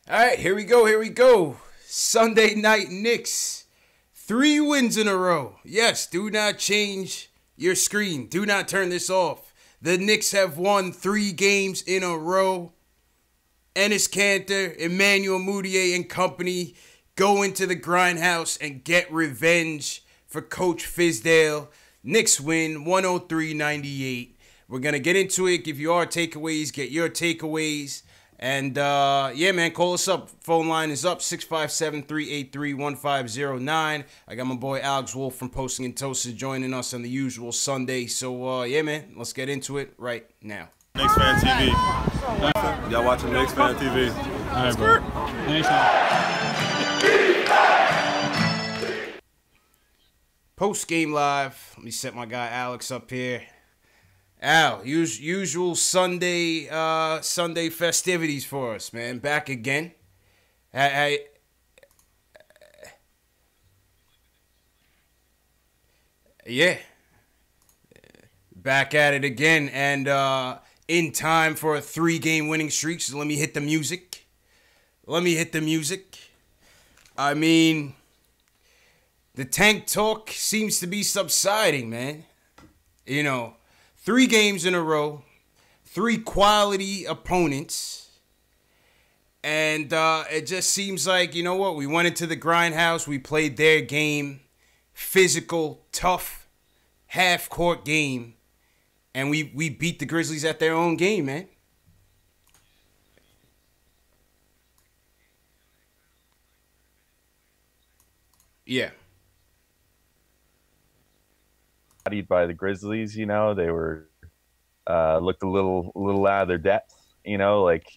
All right, here we go. Here we go. Sunday night Knicks. 3 wins in a row. Yes, do not change your screen. Do not turn this off. The Knicks have won 3 games in a row. Enes Kanter, Emmanuel Mudiay, and company go into the grindhouse and get revenge for Coach Fizdale. Knicks win 103-98. We're going to get into it. Give you our takeaways. Get your takeaways. And, yeah, man, call us up. Phone line is up, 657-383-1509. I got my boy Alex Wolf from Posting and Toasted joining us on the usual Sunday. So, yeah, man, let's get into it right now. KnicksFanTV. Y'all watching KnicksFanTV. All right, bro. Post-game live. Let me set my guy Alex up here. Al, usual Sunday festivities for us, man. Back again. Yeah. Back at it again, and in time for a 3-game winning streak. So let me hit the music. I mean, the tank talk seems to be subsiding, man. You know, 3 games in a row, 3 quality opponents, and it just seems like, you know what, we went into the grindhouse, we played their game, physical, tough, half-court game, and we beat the Grizzlies at their own game, man. Yeah. By the Grizzlies, you know, they were looked a little out of their depth, you know, like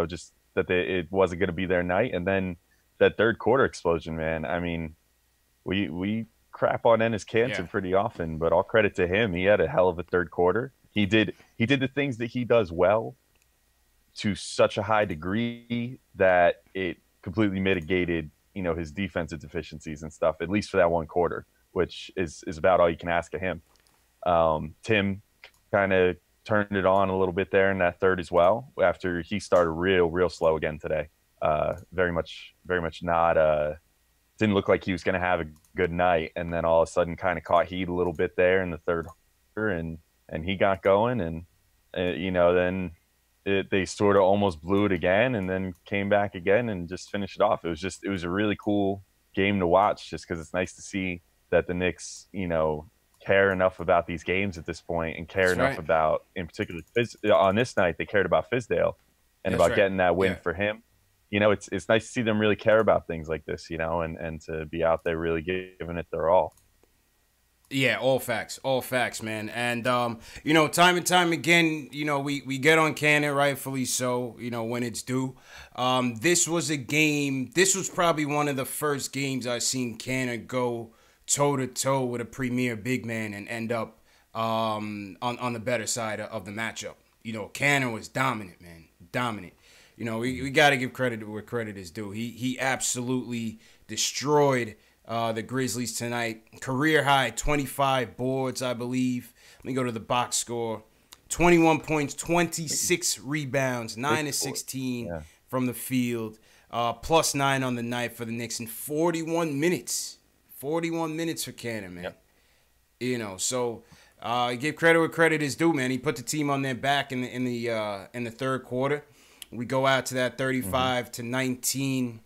just that it wasn't going to be their night. And then that third quarter explosion, man. I mean, we crap on Enes Kanter pretty often, but all credit to him. He had a hell of a third quarter. He did the things that he does well to such a high degree that it completely mitigated, you know, his defensive deficiencies and stuff, at least for that one quarter, which is about all you can ask of him. Tim kind of turned it on a little bit there in that third as well, after he started real slow again today. Very much not, didn't look like he was going to have a good night. And then all of a sudden kind of caught heat a little bit there in the third quarter, and he got going, and, you know, then they sort of almost blew it again and then came back again and just finished it off. It was a really cool game to watch, just because it's nice to see that the Knicks, you know, care enough about these games at this point, and care enough about, in particular, on this night, they cared about Fizdale and about getting that win for him. You know, it's nice to see them really care about things like this, you know, and to be out there really giving it their all. Yeah, all facts, man. And, you know, time and time again, you know, we get on Kanter, rightfully so, you know, when it's due. This was probably one of the first games I've seen Kanter go toe-to-toe with a premier big man and end up on the better side of the matchup. You know, Kanter was dominant, man. Dominant. You know, we got to give credit where credit is due. He absolutely destroyed the Grizzlies tonight. Career high, 25 boards, I believe. Let me go to the box score. 21 points, 26 rebounds, 9 of 16 from the field. Plus 9 on the night for the Knicks in 41 minutes. 41 minutes for Kanter, man. Yep. You know, so give credit where credit is due, man. He put the team on their back in the third quarter. We go out to that 35-19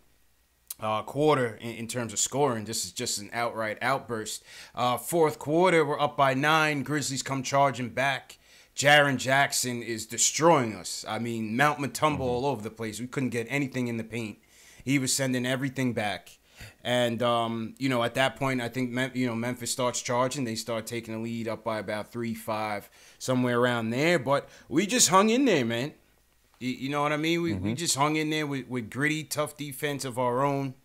quarter in terms of scoring. This is just an outright outburst. Fourth quarter, we're up by 9. Grizzlies come charging back. Jaren Jackson is destroying us. I mean, Mount Matumbo all over the place. We couldn't get anything in the paint. He was sending everything back. And, you know, at that point, I think, Memphis starts charging. They start taking the lead up by about 3-5, somewhere around there. But we just hung in there, man. You know what I mean? We just hung in there with gritty, tough defense of our own.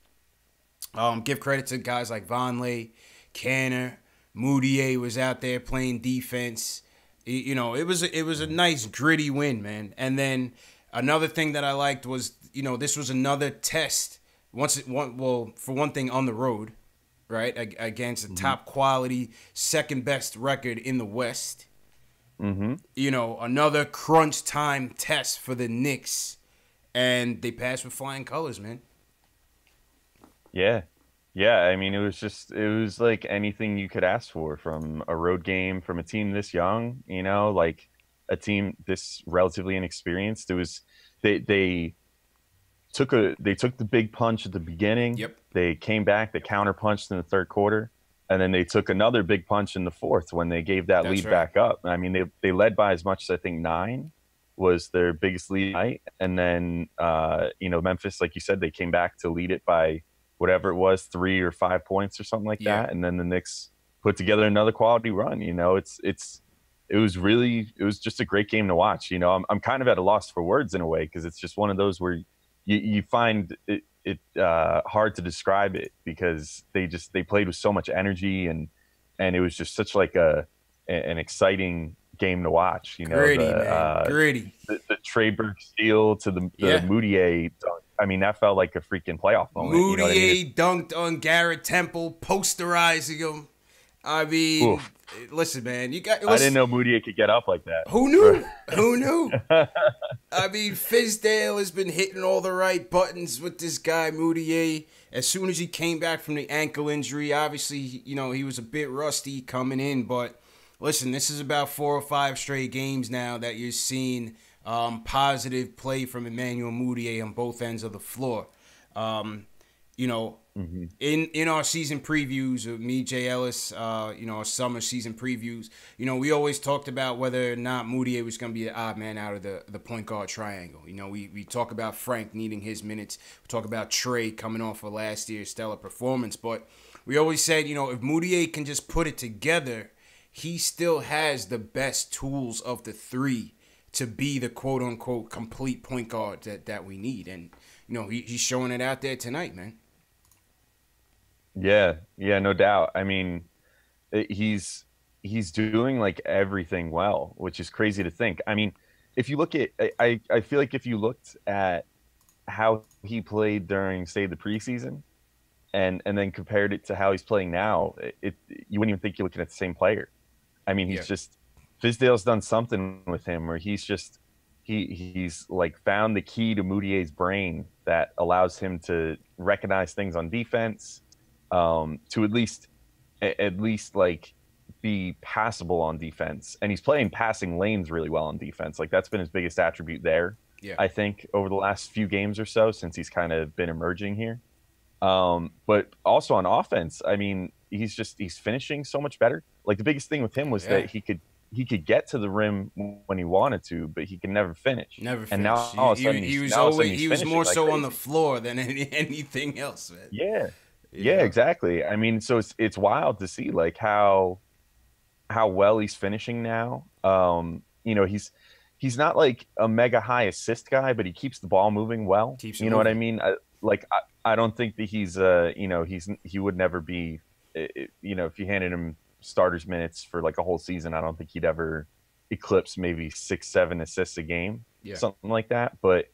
Give credit to guys like Vonleh, Kanter, Mudiay was out there playing defense. You know, it was a nice, gritty win, man. And then another thing that I liked was, you know, this was another test. For one thing, on the road, right, against a top quality, second best record in the West. You know, another crunch time test for the Knicks and they passed with flying colors, man. Yeah. Yeah, I mean, it was like anything you could ask for from a road game, from a team this young, you know, like a team this relatively inexperienced. It was they they took the big punch at the beginning. Yep. They came back, they counter punched in the third quarter, and then they took another big punch in the fourth when they gave that That's lead right. back up. I mean, they led by as much as I think 9 was their biggest lead night, and then you know, Memphis, like you said, they came back to lead it by whatever it was, 3 or 5 points or something like Yeah. that, and then the Knicks put together another quality run. You know, it was just a great game to watch. You know, I'm kind of at a loss for words in a way, because it's just one of those where you find it hard to describe it, because they played with so much energy, and it was just such like an exciting game to watch. You know, Gritty, man. Gritty. The Trey Burke steal to the Moutier dunk. I mean, that felt like a freaking playoff moment. Moutier, you know what I mean? dunked on Garrett Temple, posterizing him. I mean, oof. Listen, man, you got. Listen, I didn't know Moutier could get up like that. Who knew? Who knew? I mean, Fizdale has been hitting all the right buttons with this guy Moutier. As soon as he came back from the ankle injury, obviously, you know, he was a bit rusty coming in. But listen, this is about 4 or 5 straight games now that you're seeing positive play from Emmanuel Moutier on both ends of the floor. You know, in our season previews, me, Jay Ellis, you know, our summer season previews, you know, we always talked about whether or not Moutier was going to be the odd man out of the point guard triangle. You know, we talk about Frank needing his minutes. We talk about Trey coming off of last year's stellar performance. But we always said, you know, if Moutier can just put it together, he still has the best tools of the 3 to be the quote-unquote complete point guard that we need. And, you know, he's showing it out there tonight, man. Yeah, no doubt. I mean, he's doing like everything well, which is crazy to think. I mean, if you look at, I feel like if you looked at how he played during, say, the preseason, and then compared it to how he's playing now, you wouldn't even think you're looking at the same player. I mean, he's just, Fizdale's done something with him where he's just, he's like found the key to Moutier's brain that allows him to recognize things on defense, to at least like be passable on defense. And he's playing passing lanes really well on defense. Like, that's been his biggest attribute there, I think, over the last few games or so, since he's kind of been emerging here. But also on offense, I mean, he's finishing so much better. Like, the biggest thing with him was that he could get to the rim when he wanted to, but he could never finish. And now all of a sudden he was more so like on the floor than anything else, man. Yeah, exactly. I mean, so it's wild to see like how well he's finishing now. You know, he's not like a mega high assist guy, but he keeps the ball moving well. You know what I mean? I don't think that he's you know, he would never be, you know, if you handed him starters minutes for like a whole season, I don't think he'd ever eclipse maybe 6-7 assists a game, something like that. But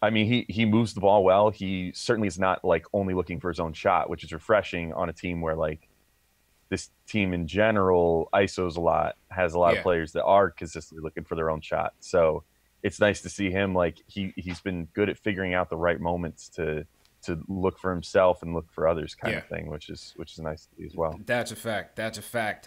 I mean, he moves the ball well. He certainly is not like only looking for his own shot, which is refreshing on a team where like this team in general ISOs a lot, has a lot of players that are consistently looking for their own shot. So it's nice to see him, like he's been good at figuring out the right moments to look for himself and look for others, kind of thing, which is nice to see as well. That's a fact.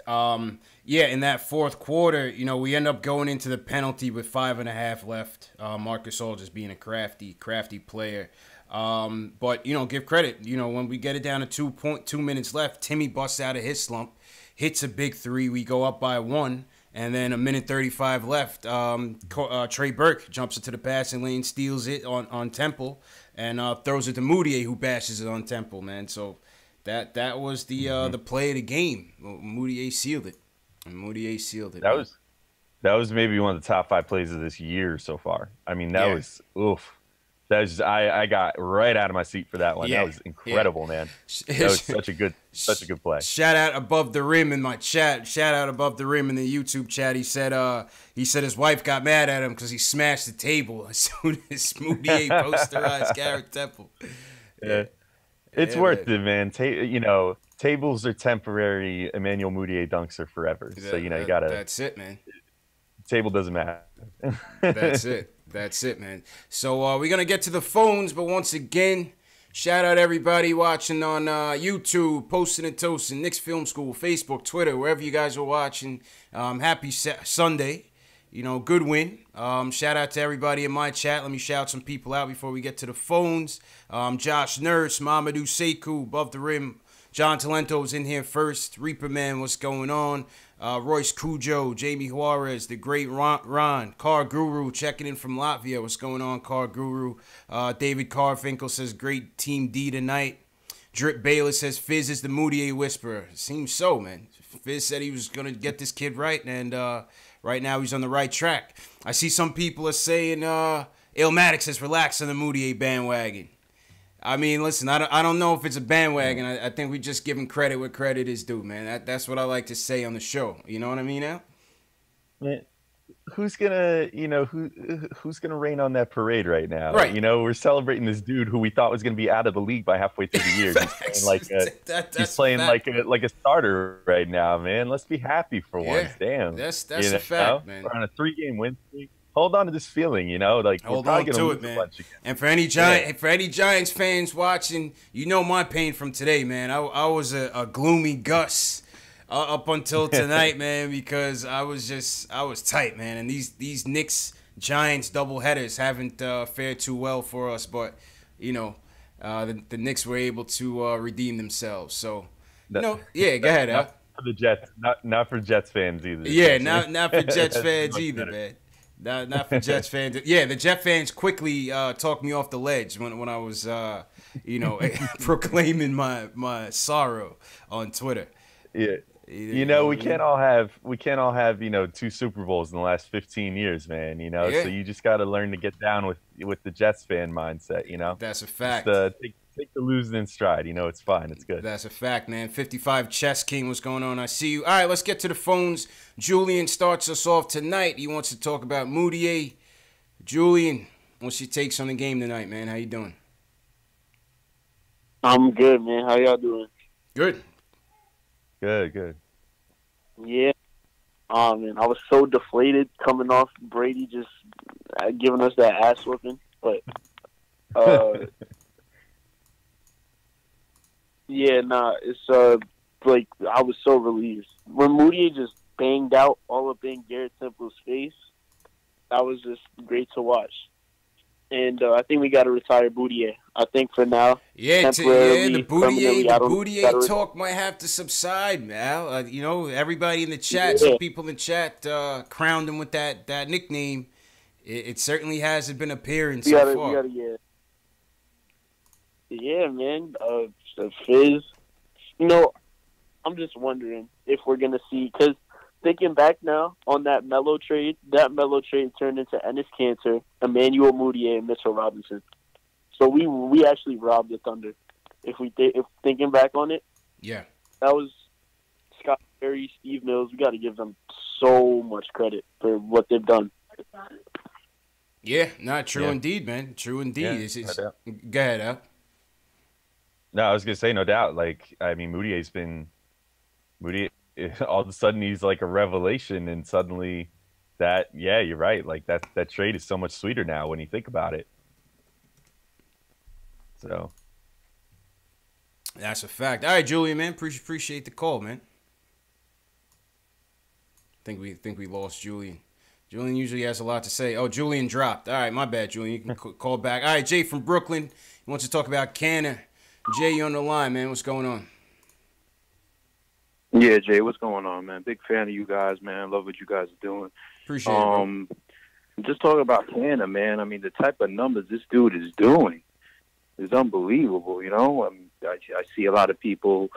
In that fourth quarter, you know, we end up going into the penalty with 5.5 left. Marcus All just being a crafty player. But, you know, give credit. You know, when we get it down to 2 minutes left, Timmy busts out of his slump, hits a big 3. We go up by 1. And then 1:35 left. Trey Burke jumps into the passing lane, steals it on Temple, and throws it to Moutier, who bashes it on Temple, man. So that was the play of the game. Moutier sealed it. That was maybe one of the top 5 plays of this year so far. I mean, that was oof. That was I got right out of my seat for that one. That was incredible, man. That was such a good play. Shout out above the rim in my chat. Shout out above the rim in the YouTube chat. He said his wife got mad at him because he smashed the table as soon as Moutier posterized Garrett Temple. It's worth it, man. You know, tables are temporary. Emmanuel Moutier dunks are forever. So you know, you gotta. That's it, man. Table doesn't matter. That's it. That's it, man. So we're going to get to the phones, but once again, shout out everybody watching on YouTube, Posting and Toasting, Knicks Film School, Facebook, Twitter, wherever you guys are watching. Happy Sunday. You know, good win. Shout out to everybody in my chat. Let me shout some people out before we get to the phones. Josh Nurse, Mamadou Sekou, Above the Rim. John Talento's in here first. Reaper Man, what's going on? Royce Cujo, Jamie Juarez, the great Ron, Car Guru checking in from Latvia. What's going on, Car Guru? David Carfinkel says, great Team D tonight. Drip Bayless says, Fizz is the Moutier whisperer. Seems so, man. Fizz said he was going to get this kid right, and right now he's on the right track. I see some people are saying Illmatic says, relax on the Moutier bandwagon. I mean, listen, I don't know if it's a bandwagon. I think we just give him credit where credit is due, man. That's what I like to say on the show. You know what I mean, Al? Man, who's gonna rain on that parade right now? Right. You know, we're celebrating this dude who we thought was gonna be out of the league by halfway through the year. He's playing like a starter right now, man. Let's be happy for once. Damn. That's a fact, man. We're on a 3-game win streak. Hold on to this feeling, you know, like hold on to it, man. And for any Giants fans watching, you know my pain from today, man. I was a gloomy Gus up until tonight, man, because I was tight, man. And these Knicks Giants doubleheaders haven't fared too well for us, but you know, the Knicks were able to redeem themselves. So, go ahead, Al. For the Jets, not for Jets fans either. Yeah, not for Jets fans either, man. Not for Jets fans. Yeah, the Jet fans quickly talked me off the ledge when I was, proclaiming my sorrow on Twitter. Yeah, you know we can't all have 2 Super Bowls in the last 15 years, man. You know, yeah. So you just got to learn to get down with the Jets fan mindset. You know, that's a fact. Just, take the losing in stride. You know, it's fine. It's good. That's a fact, man. 55 Chess King, what's going on? I see you. All right, let's get to the phones. Julian starts us off tonight. He wants to talk about Moutier. Julian, what's your takes on the game tonight, man? How you doing? I'm good, man. How y'all doing? Good. Good. Yeah. Man, I was so deflated coming off Brady just giving us that ass whooping, but yeah, it's like I was so relieved when Moutier just banged out all up in Garrett Temple's face. That was just great to watch, and I think we got to retire Moutier. I think for now, the Moutier talk might have to subside, Mal. You know, everybody in the chat, some people in the chat crowned him with that nickname. It certainly hasn't been appearing so far. Yeah, man. So Fizz, you know, I'm just wondering if we're gonna see, because thinking back now on that Melo trade turned into Enes Kanter, Emmanuel Moutier, and Mitchell Robinson. So we actually robbed the Thunder. If thinking back on it, yeah, that was Scott Perry, Steve Mills. We got to give them so much credit for what they've done. Yeah, not true indeed, man. True indeed. Yeah, go ahead, Al. No, I was gonna say no doubt. Like, I mean, Moutier, all of a sudden he's like a revelation, and suddenly you're right. Like that trade is so much sweeter now when you think about it. So that's a fact. All right, Julian, man, appreciate the call, man. Think we lost Julian. Julian usually has a lot to say. Oh, Julian dropped. All right, my bad, Julian. You can call back. All right, Jay from Brooklyn. He wants to talk about Kanter. Jay, you on the line, man. What's going on? Yeah, Jay, what's going on, man? Big fan of you guys, man. Love what you guys are doing. Appreciate it, bro. Just talking about Kanter, man. I mean, the type of numbers this dude is doing is unbelievable, you know? I see a lot of people,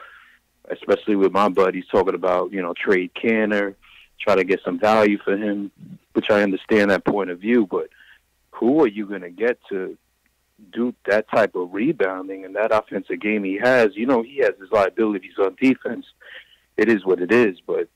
especially with my buddies, talking about, you know, trade Kanter, try to get some value for him, which I understand that point of view, but who are you going to get to do that type of rebounding and that offensive game he has? You know, he has his liabilities on defense. It is what it is, but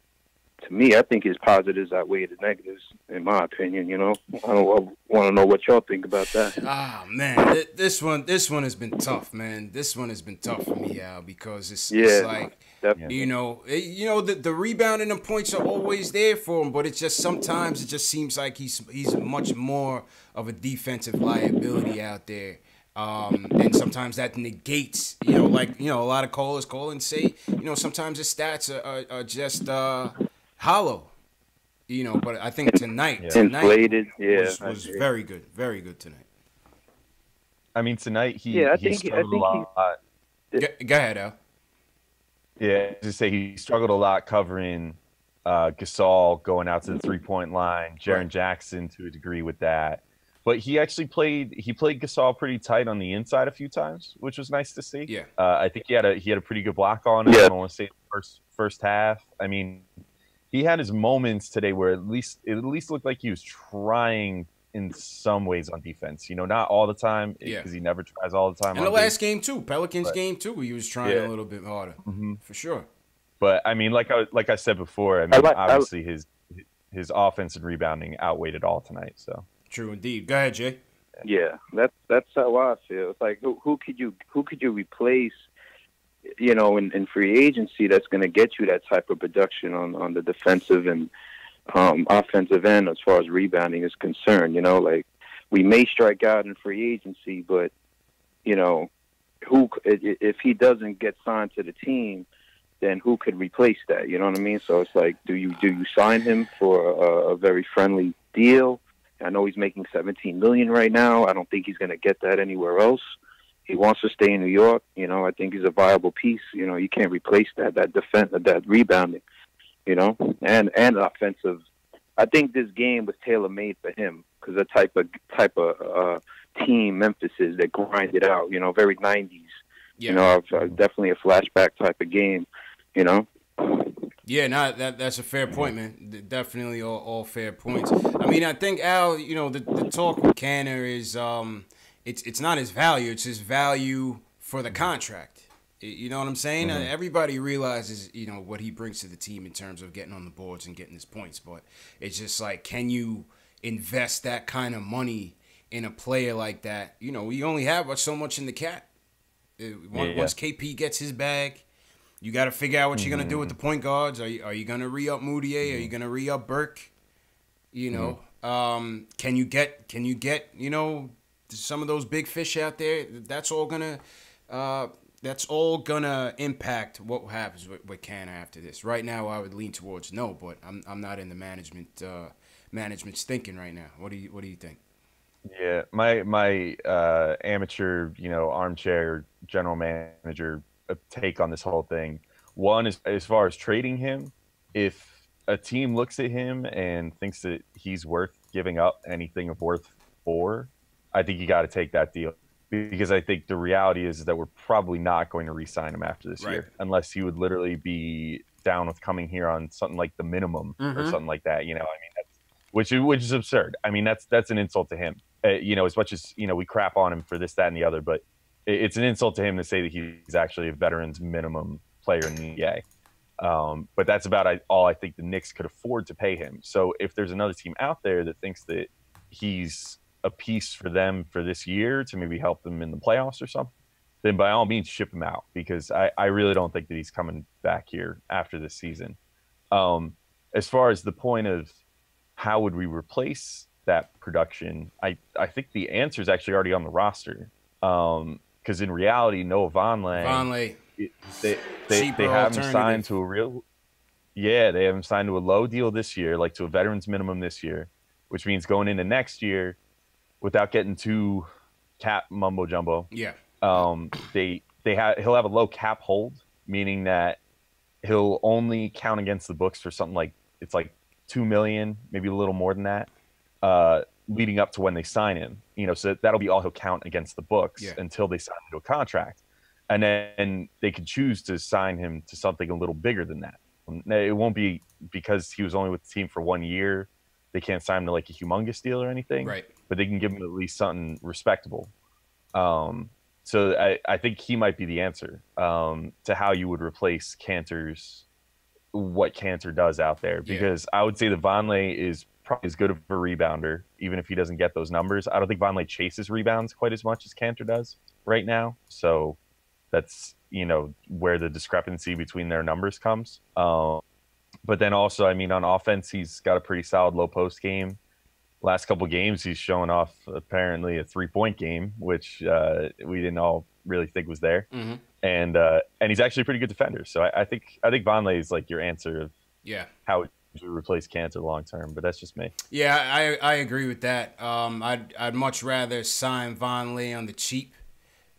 to me, I think his positives outweigh the negatives, in my opinion. You know, I want to know what y'all think about that. Ah man, this one has been tough, man. This one has been tough for me, Al, because it's like definitely. the rebounding and points are always there for him, but it's just sometimes it just seems like he's much more of a defensive liability out there. And sometimes that negates, a lot of callers call and say, sometimes his stats are just hollow, but I think tonight Inflated, was very good tonight. I mean, tonight he struggled a lot. Go ahead, Al. Yeah, to say he struggled a lot covering Gasol going out to the 3-point line, Jaren Jackson to a degree with that. But he actually played Gasol pretty tight on the inside a few times, which was nice to see. Yeah. I think he had a pretty good block on him. Yeah. I want to say first half. I mean, he had his moments today where it at least looked like he was trying in some ways on defense. Not all the time because he never tries all the time. And the last game too, Pelicans game too, he was trying a little bit harder for sure. But I mean, like I said before, I mean, obviously his offense and rebounding outweighed it all tonight. So. True indeed. Go ahead, Jay. Yeah, that's how I feel. It's like who could you replace, in free agency that's going to get you that type of production on the defensive and offensive end as far as rebounding is concerned. Like we may strike out in free agency, but who if he doesn't get signed to the team, then who could replace that? You know what I mean? So it's like, do you sign him for a very friendly deal? I know he's making $17 million right now. I don't think he's going to get that anywhere else. He wants to stay in New York. I think he's a viable piece. You can't replace that defense, that rebounding. And offensive. I think this game was tailor made for him because the type of team Memphis is that grind it out. Very 90s. Yeah. Definitely a flashback type of game. Yeah, that's a fair point, man. Definitely all fair points. I mean, I think, Al, the talk with Kanter is it's not his value, it's his value for the contract. You know what I'm saying? Mm-hmm. Everybody realizes, what he brings to the team in terms of getting on the boards and getting his points, but it's just like, can you invest that kind of money in a player like that? We only have so much in the cap. Once KP gets his bag, you got to figure out what you're gonna do with the point guards. Are you gonna re-up Moutier? Are you gonna re-up Burke? Can you get some of those big fish out there? That's all gonna impact what happens with Kanter after this. Right now, I would lean towards no, but I'm not in the management's thinking right now. What do you think? Yeah, my amateur armchair general manager take on this whole thing. One is, as far as trading him, if a team looks at him and thinks that he's worth giving up anything of worth for, I think you got to take that deal, because I think the reality is that we're probably not going to re-sign him after this year, unless he would literally be down with coming here on something like the minimum or something like that. I mean, which is absurd. I mean, that's an insult to him. As much as we crap on him for this, that, and the other, but it's an insult to him to say that he's actually a veteran's minimum player in the NBA. But that's about all I think the Knicks could afford to pay him. So if there's another team out there that thinks that he's a piece for them for this year to maybe help them in the playoffs or something, then by all means ship him out, because I really don't think that he's coming back here after this season. As far as the point of how would we replace that production, I think the answer is actually already on the roster. Because in reality, Noah Vonleh, they have him signed to they have him signed to a low deal this year, like to a veteran's minimum this year, which means going into next year, without getting too cap mumbo jumbo. Yeah. He'll have a low cap hold, meaning that he'll only count against the books for something like $2 million, maybe a little more than that. Leading up to when they sign him, so that'll be all he'll count against the books until they sign him to a contract. And then they could choose to sign him to something a little bigger than that. It won't be because he was only with the team for 1 year. They can't sign him to like a humongous deal or anything, right? But they can give him at least something respectable. So I think he might be the answer to how you would replace Kanter's what Kanter does out there, because I would say that Vonleh is probably as good of a rebounder, even if he doesn't get those numbers. I don't think Vonleh chases rebounds quite as much as Kanter does right now. So that's, where the discrepancy between their numbers comes. But then also, I mean, on offense, he's got a pretty solid low post game. Last couple games, he's showing off apparently a 3-point game, which we didn't all really think was there. Mm-hmm. And he's actually a pretty good defender. So I think Vonleh is like your answer of how to replace Kanter long term. But that's just me. Yeah, I agree with that. I'd much rather sign Vonleh on the cheap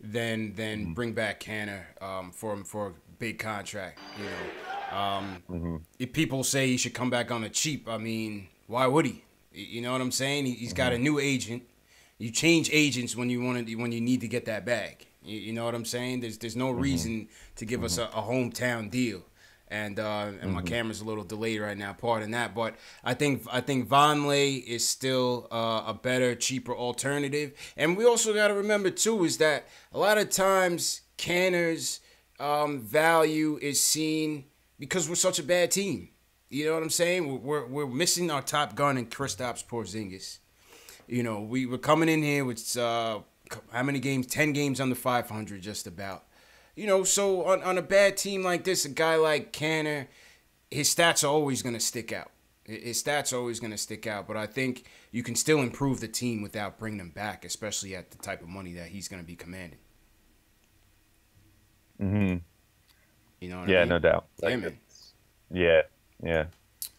than bring back Kanter for a big contract. If people say he should come back on the cheap, I mean, why would he? You know what I'm saying? He's got a new agent. You change agents when you need to get that bag. You know what I'm saying? There's no reason to give us a hometown deal. And my camera's a little delayed right now. Pardon that, but I think Vonleh is still a better, cheaper alternative. And we also got to remember too is that a lot of times Kanter's value is seen because we're such a bad team. You know what I'm saying? We're missing our top gun in Kristaps Porzingis. We were coming in here with how many games? 10 games under 500, just about. So on a bad team like this, a guy like Kanter, his stats are always going to stick out. But I think you can still improve the team without bringing him back, especially at the type of money that he's going to be commanding. Mm-hmm. You know what I mean? No doubt. Yeah, man. Yeah.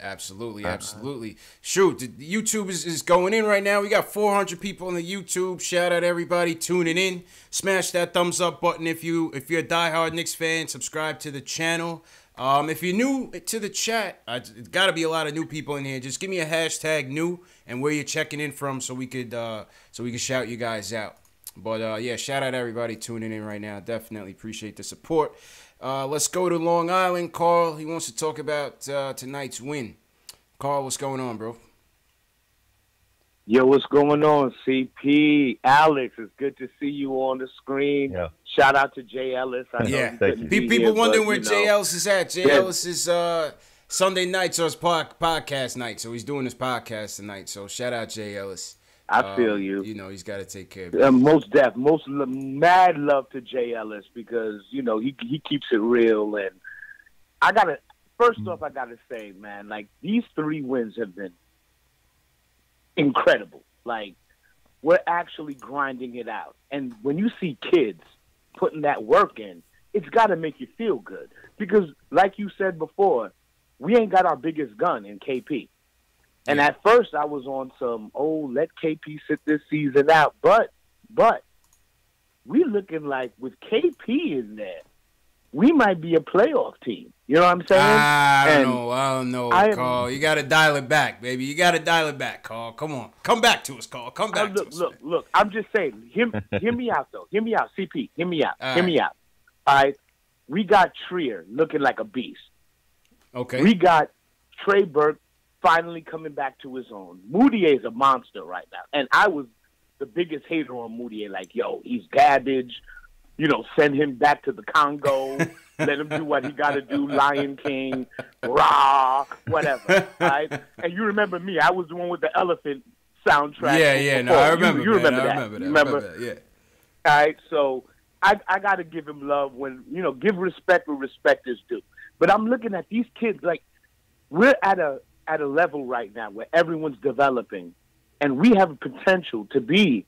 Absolutely. Shoot, the YouTube is going in right now. We got 400 people on the YouTube. Shout out everybody tuning in. Smash that thumbs up button if you're a diehard Knicks fan. Subscribe to the channel. If you're new to the chat, it's got to be a lot of new people in here. Just give me a hashtag new and where you're checking in from, so we could shout you guys out. But shout out everybody tuning in right now. Definitely appreciate the support. Let's go to Long Island. Carl, he wants to talk about tonight's win. Carl, what's going on, bro? Yo, what's going on, CP? Alex, it's good to see you on the screen. Yeah. Shout out to Jay Ellis. I know thank you. People wondering where Jay Ellis is at. Jay Ellis is Sunday nights or his podcast night, so he's doing his podcast tonight. So shout out Jay Ellis. I feel you. He's got to take care of it. Most mad love to Jay Ellis because he keeps it real, and first off, I gotta say, man, like these 3 wins have been incredible. Like we're actually grinding it out, and when you see kids putting that work in, it's got to make you feel good because, like you said before, we ain't got our biggest gun in KP. And at first I was on some, let KP sit this season out. But we looking like with KP in there, we might be a playoff team. You know what I'm saying? I don't know, Carl. You got to dial it back, baby. You got to dial it back, Carl. Come on. Come back to us, Carl. Come back to us. Look. I'm just saying. Hear me out, though. Hear me out, CP. Hear me out. Hear me out. All right? We got Trier looking like a beast. Okay. We got Trey Burke finally coming back to his own. Moutier is a monster right now. And I was the biggest hater on Moutier. Like, he's garbage. Send him back to the Congo. Let him do what he got to do. Lion King, rah, whatever. Right? And you remember me. I was the one with the elephant soundtrack. Yeah. No, I remember. You remember that. I remember that. Yeah. All right. So I got to give him love when, give respect where respect is due. But I'm looking at these kids like we're at a level right now where everyone's developing, and we have a potential to be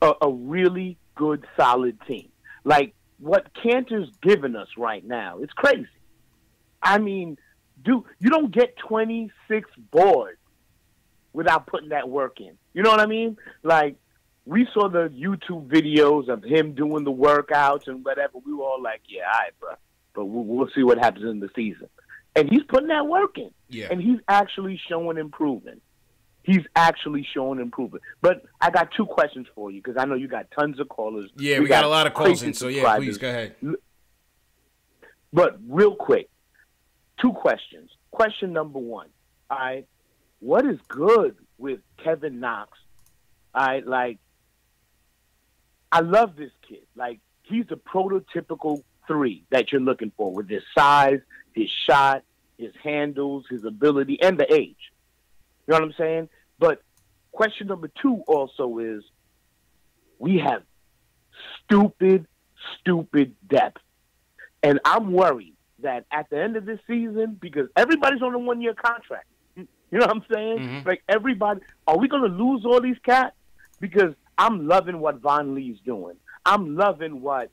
a really good, solid team. Like what Kanter's given us right now, it's crazy. I mean, you don't get 26 boards without putting that work in. You know what I mean? Like we saw the YouTube videos of him doing the workouts and whatever. We were all like, yeah, all right, bro. But we'll see what happens in the season. And he's putting that work in. Yeah. And he's actually showing improvement. But I got 2 questions for you because I know you got tons of callers. Yeah, we got a lot of calls in, so yeah, please go ahead. But real quick, 2 questions. Question number 1, all right, what is good with Kevin Knox? All right, like, I love this kid. Like, he's the prototypical 3 that you're looking for with his size, his shot, his handles, his ability, and the age. You know what I'm saying? But question number 2 also is we have stupid depth. And I'm worried that at the end of this season, because everybody's on a 1-year contract, you know what I'm saying? Mm-hmm. Like, everybody, are we going to lose all these cats? Because I'm loving what Von Lee's doing. I'm loving what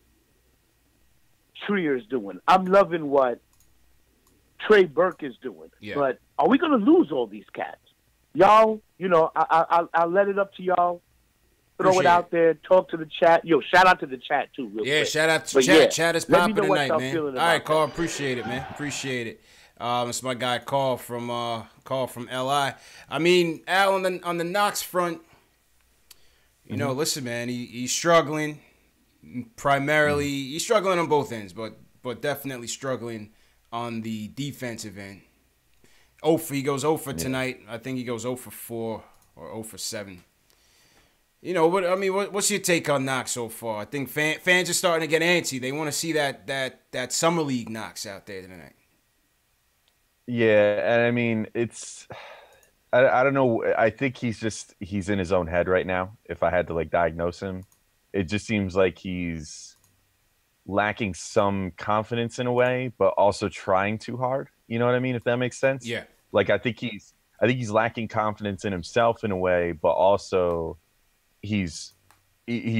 Trier's doing. I'm loving what Trey Burke is doing. Yeah. But are we going to lose all these cats? Y'all, you know, I'll let it up to y'all. Throw Appreciate it out there. Talk to the chat. Yo, shout out to the chat, too, real quick. Shout out to But chat. yeah, Chat is let me popping know what tonight, y'all man. feeling All right, about Carl. that. Appreciate it, man. Appreciate it. It's my guy Carl from LI. I mean, Al on the Knox front. You know, listen, man. He's struggling. Primarily, he's struggling on both ends, but definitely struggling on the defensive end. He goes 0 for tonight. I think he goes 0 for 4 or 0 for 7. You know, what's your take on Knox so far? I think fans are starting to get antsy. They want to see that summer league Knox out there tonight. Yeah, and I mean, I don't know. I think he's in his own head right now. If I had to diagnose him, it just seems like he's lacking some confidence in a way, but also trying too hard. You know what I mean? If that makes sense. Yeah. I think he's lacking confidence in himself in a way, but also he's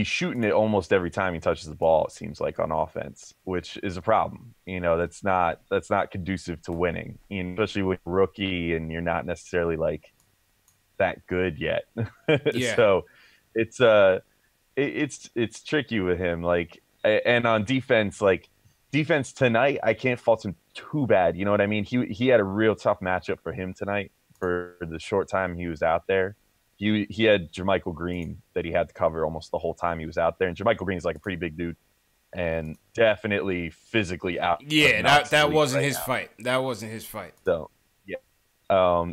shooting it almost every time he touches the ball, it seems like, on offense, which is a problem. You know, that's not conducive to winning, especially with rookie and you're not necessarily that good yet. Yeah. So it's tricky with him. And on defense, defense tonight, I can't fault him too bad. You know what I mean? He had a real tough matchup for him tonight for the short time he was out there. He had Jermichael Green that he had to cover almost the whole time he was out there. And Jermichael Green is a pretty big dude and definitely physically out. Yeah, that wasn't his fight. That wasn't his fight. So, yeah.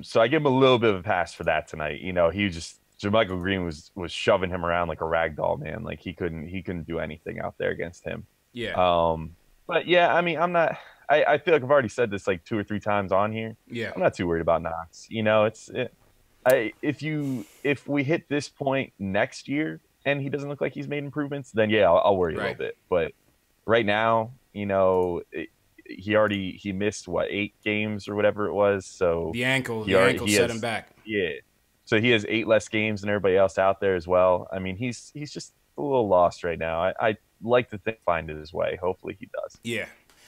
So I give him a little bit of a pass for that tonight. You know, Jermichael Green was shoving him around like a rag doll, man. He couldn't do anything out there against him. Yeah. But yeah, I mean, I feel like I've already said this 2 or 3 times on here. Yeah. I'm not too worried about Knox. You know, if we hit this point next year and he doesn't look like he's made improvements, then yeah, I'll worry a little bit. But right now, you know, he missed 8 games or whatever it was. So the ankle set him back. Yeah. So he has 8 less games than everybody else out there as well. I mean, he's just a little lost right now. I like to find it his way. Hopefully he does. Yeah.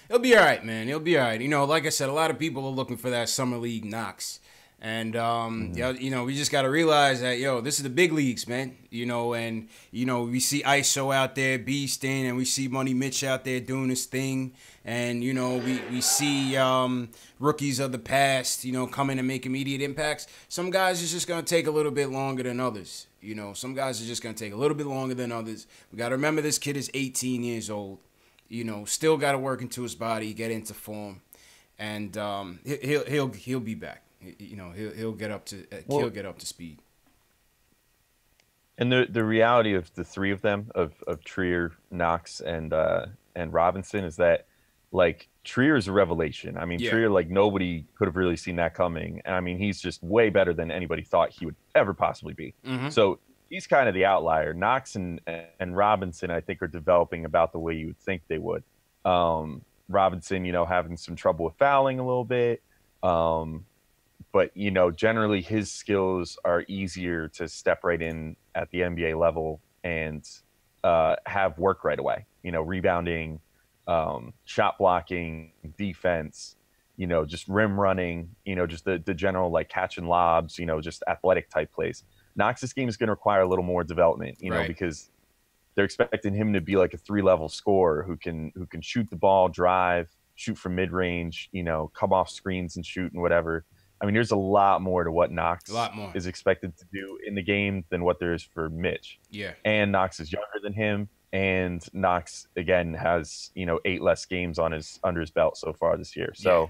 He'll be all right, man. He'll be all right. You know, like I said, a lot of people are looking for that summer league Knox. And, you know, we just got to realize that, this is the big leagues, man. You know, and, we see ISO out there beasting, and we see Money Mitch out there doing his thing. And, we see rookies of the past, come in and make immediate impacts. Some guys is just going to take a little bit longer than others. Some guys are just going to take a little bit longer than others. We got to remember this kid is 18 years old. Still got to work into his body, get into form. And he'll be back. He'll get up to speed. And the reality of the 3 of them, of Trier, Knox, and Robinson, is that Trier is a revelation. I mean, yeah. Trier, nobody could have really seen that coming. And I mean, he's just way better than anybody thought he would ever possibly be. Mm-hmm. So he's kind of the outlier. Knox and Robinson, I think, are developing about the way you would think they would. Robinson, having some trouble with fouling a little bit. But, generally his skills are easier to step right in at the NBA level and have work right away. Rebounding, shot blocking, defense, just rim running, just the general catching lobs, just athletic type plays. Knox's game is going to require a little more development, right. Because they're expecting him to be a 3-level scorer who can shoot the ball, drive, shoot from mid range, come off screens and shoot and whatever. I mean, there's a lot more to what Knox is expected to do in the game than what there is for Mitch. Yeah. And Knox is younger than him. And Knox, again, has, 8 less games under his belt so far this year. So yeah.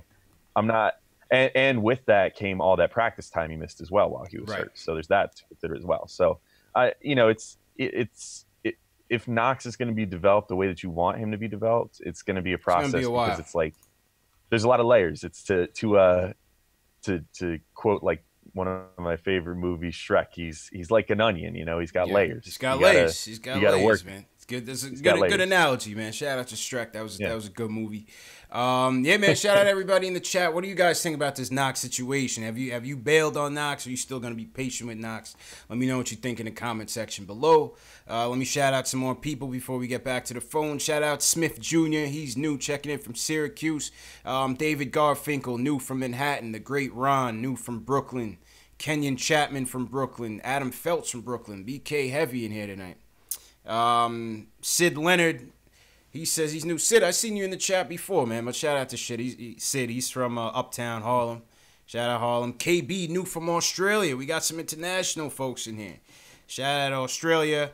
I'm not – and with that came all that practice time he missed as well while he was hurt. So there's that to consider as well. So, if Knox is going to be developed the way that you want him to be developed, it's going to be a process because it's there's a lot of layers. It's to quote like one of my favorite movies, Shrek. He's like an onion, you know. He's got layers. He's got layers. He's got layers, work. man. It's good. That's a good analogy, man. Shout out to Shrek. That was a good movie. Yeah, man. Shout out everybody in the chat. What do you guys think about this Knox situation? Have you bailed on Knox? Or are you still gonna be patient with Knox? Let me know what you think in the comment section below. Let me shout out some more people before we get back to the phone. Shout out Smith Jr. He's new, checking in from Syracuse. David Garfinkel, new from Manhattan. The Great Ron, new from Brooklyn. Kenyon Chapman from Brooklyn. Adam Feltz from Brooklyn. BK Heavy in here tonight. Sid Leonard, he says he's new. Sid, I seen you in the chat before, man. But shout out to Sid. He's from Uptown Harlem. Shout out Harlem. KB, new from Australia. We got some international folks in here. Shout out Australia.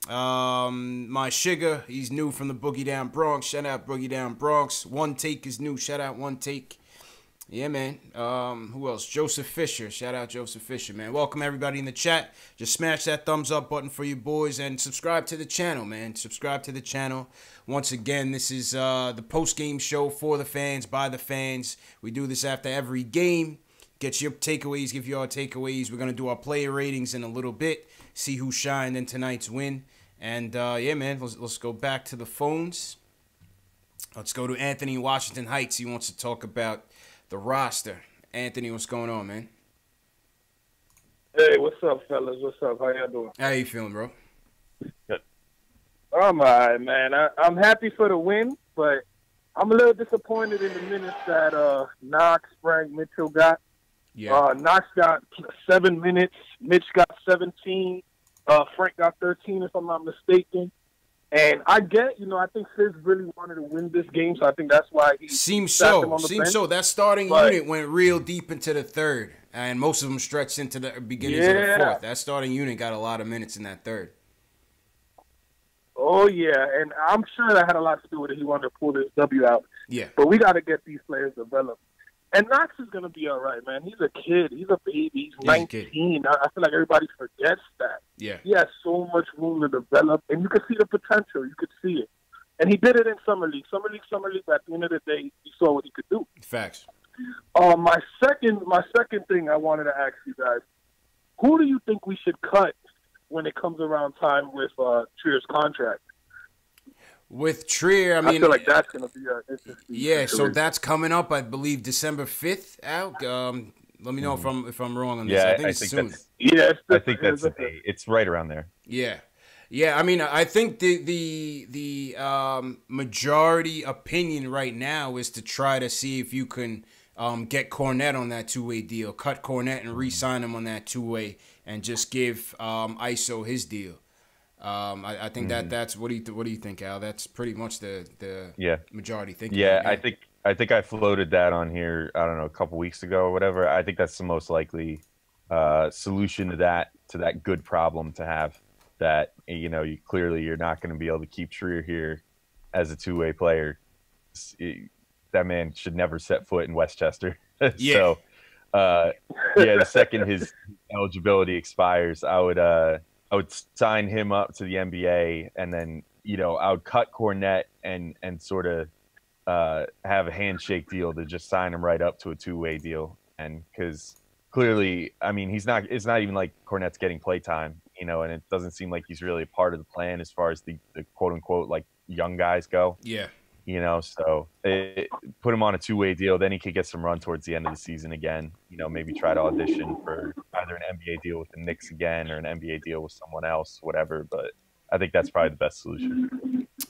My Sugar, he's new from the Boogie Down Bronx. Shout out Boogie Down Bronx. One Take is new. Shout out One Take. Yeah, man. Who else? Joseph Fisher. Shout out Joseph Fisher, man. Welcome everybody in the chat. Just smash that thumbs up button for you boys and subscribe to the channel, man. Subscribe to the channel. Once again, this is the post-game show for the fans, by the fans. We do this after every game. Get your takeaways, give you our takeaways. We're going to do our player ratings in a little bit. See who shined in tonight's win. And, yeah, man, let's go back to the phones. Let's go to Anthony in Washington Heights. He wants to talk about the roster. Anthony, what's going on, man? Hey, what's up, fellas? What's up? How y'all doing? How you feeling, bro? Good. I'm all right, man. I'm happy for the win, but I'm a little disappointed in the minutes that Knox, Frank, Mitchell got. Yeah. Knox got 7 minutes. Mitch got 17. Frank got 13, if I'm not mistaken. And I get, I think Fizz really wanted to win this game, so I think that's why he seems sat him on the so. bench. That starting unit went real deep into the third, and most of them stretched into the beginnings of the fourth. That starting unit got a lot of minutes in that third. Oh, yeah, and I'm sure that had a lot to do with it. He wanted to pull this W out. Yeah. But we got to get these players developed. And Knox is going to be all right, man. He's a kid. He's a baby. He's 19. I feel like everybody forgets that. Yeah. He has so much room to develop, and you can see the potential. You could see it. And he did it in Summer League. Summer League, at the end of the day, you saw what he could do. Facts. My second thing I wanted to ask you guys, who do you think we should cut when it comes around time with Trier's contract? With Trier, I yeah, situation. so that's coming up, I believe, December 5th out. Let me know if I'm wrong on this. Yeah, I think it's soon. I think that's the date. It's right around there. Yeah. Yeah, I mean, I think the majority opinion right now is to try to see if you can get Cornette on that two-way deal, cut Cornette and re-sign him on that two-way, and just give ISO his deal. I think that's what do you think, Al? That's pretty much the majority thinking. Yeah, right. I think I floated that on here, I don't know, a couple weeks ago or whatever. I think that's the most likely solution to that good problem to have. That you're not going to be able to keep Trier here as a two-way player. That man should never set foot in Westchester. Yeah. So the second his eligibility expires, I would sign him up to the NBA, and then I would cut Cornette and sort of have a handshake deal to just sign him right up to a two-way deal. And because clearly, I mean, it's not even like Cornette's getting playtime, and it doesn't seem like he's really a part of the plan as far as the quote unquote like young guys go. Yeah. So put him on a two-way deal. Then he could get some run towards the end of the season again. Maybe try to audition for either an NBA deal with the Knicks again or an NBA deal with someone else, whatever. But I think that's probably the best solution.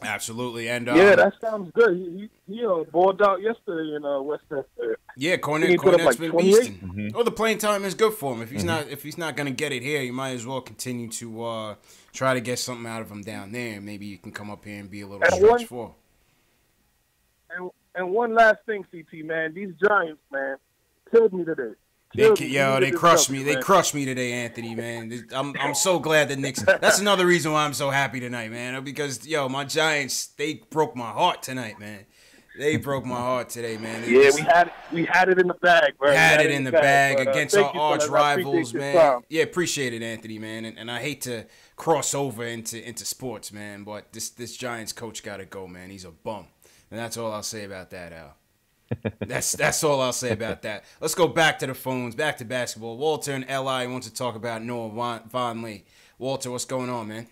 Absolutely. And yeah, that sounds good. He balled out yesterday in Westchester. Yeah, Cornette's been beasting. Mm-hmm. Oh, the playing time is good for him. If he's not gonna get it here, you might as well continue to try to get something out of him down there, and maybe you can come up here and be a little stretch for. And one last thing, CT, man, these Giants, man, killed me today. They crushed me. They crushed me today, Anthony, man. I'm so glad the Knicks. That's another reason why I'm so happy tonight, man. Because my Giants, they broke my heart tonight, man. They broke my heart today, man. We had it in the bag, bro. Had it in the bag against our arch fellas. rivals, man. Yeah, appreciate it, Anthony, man. And I hate to cross over into sports, man, but this Giants coach got to go, man. He's a bum. And that's all I'll say about that, Al. That's all I'll say about that. Let's go back to the phones, back to basketball. Walter in LI wants to talk about Noah Vonleh. Walter, what's going on, man?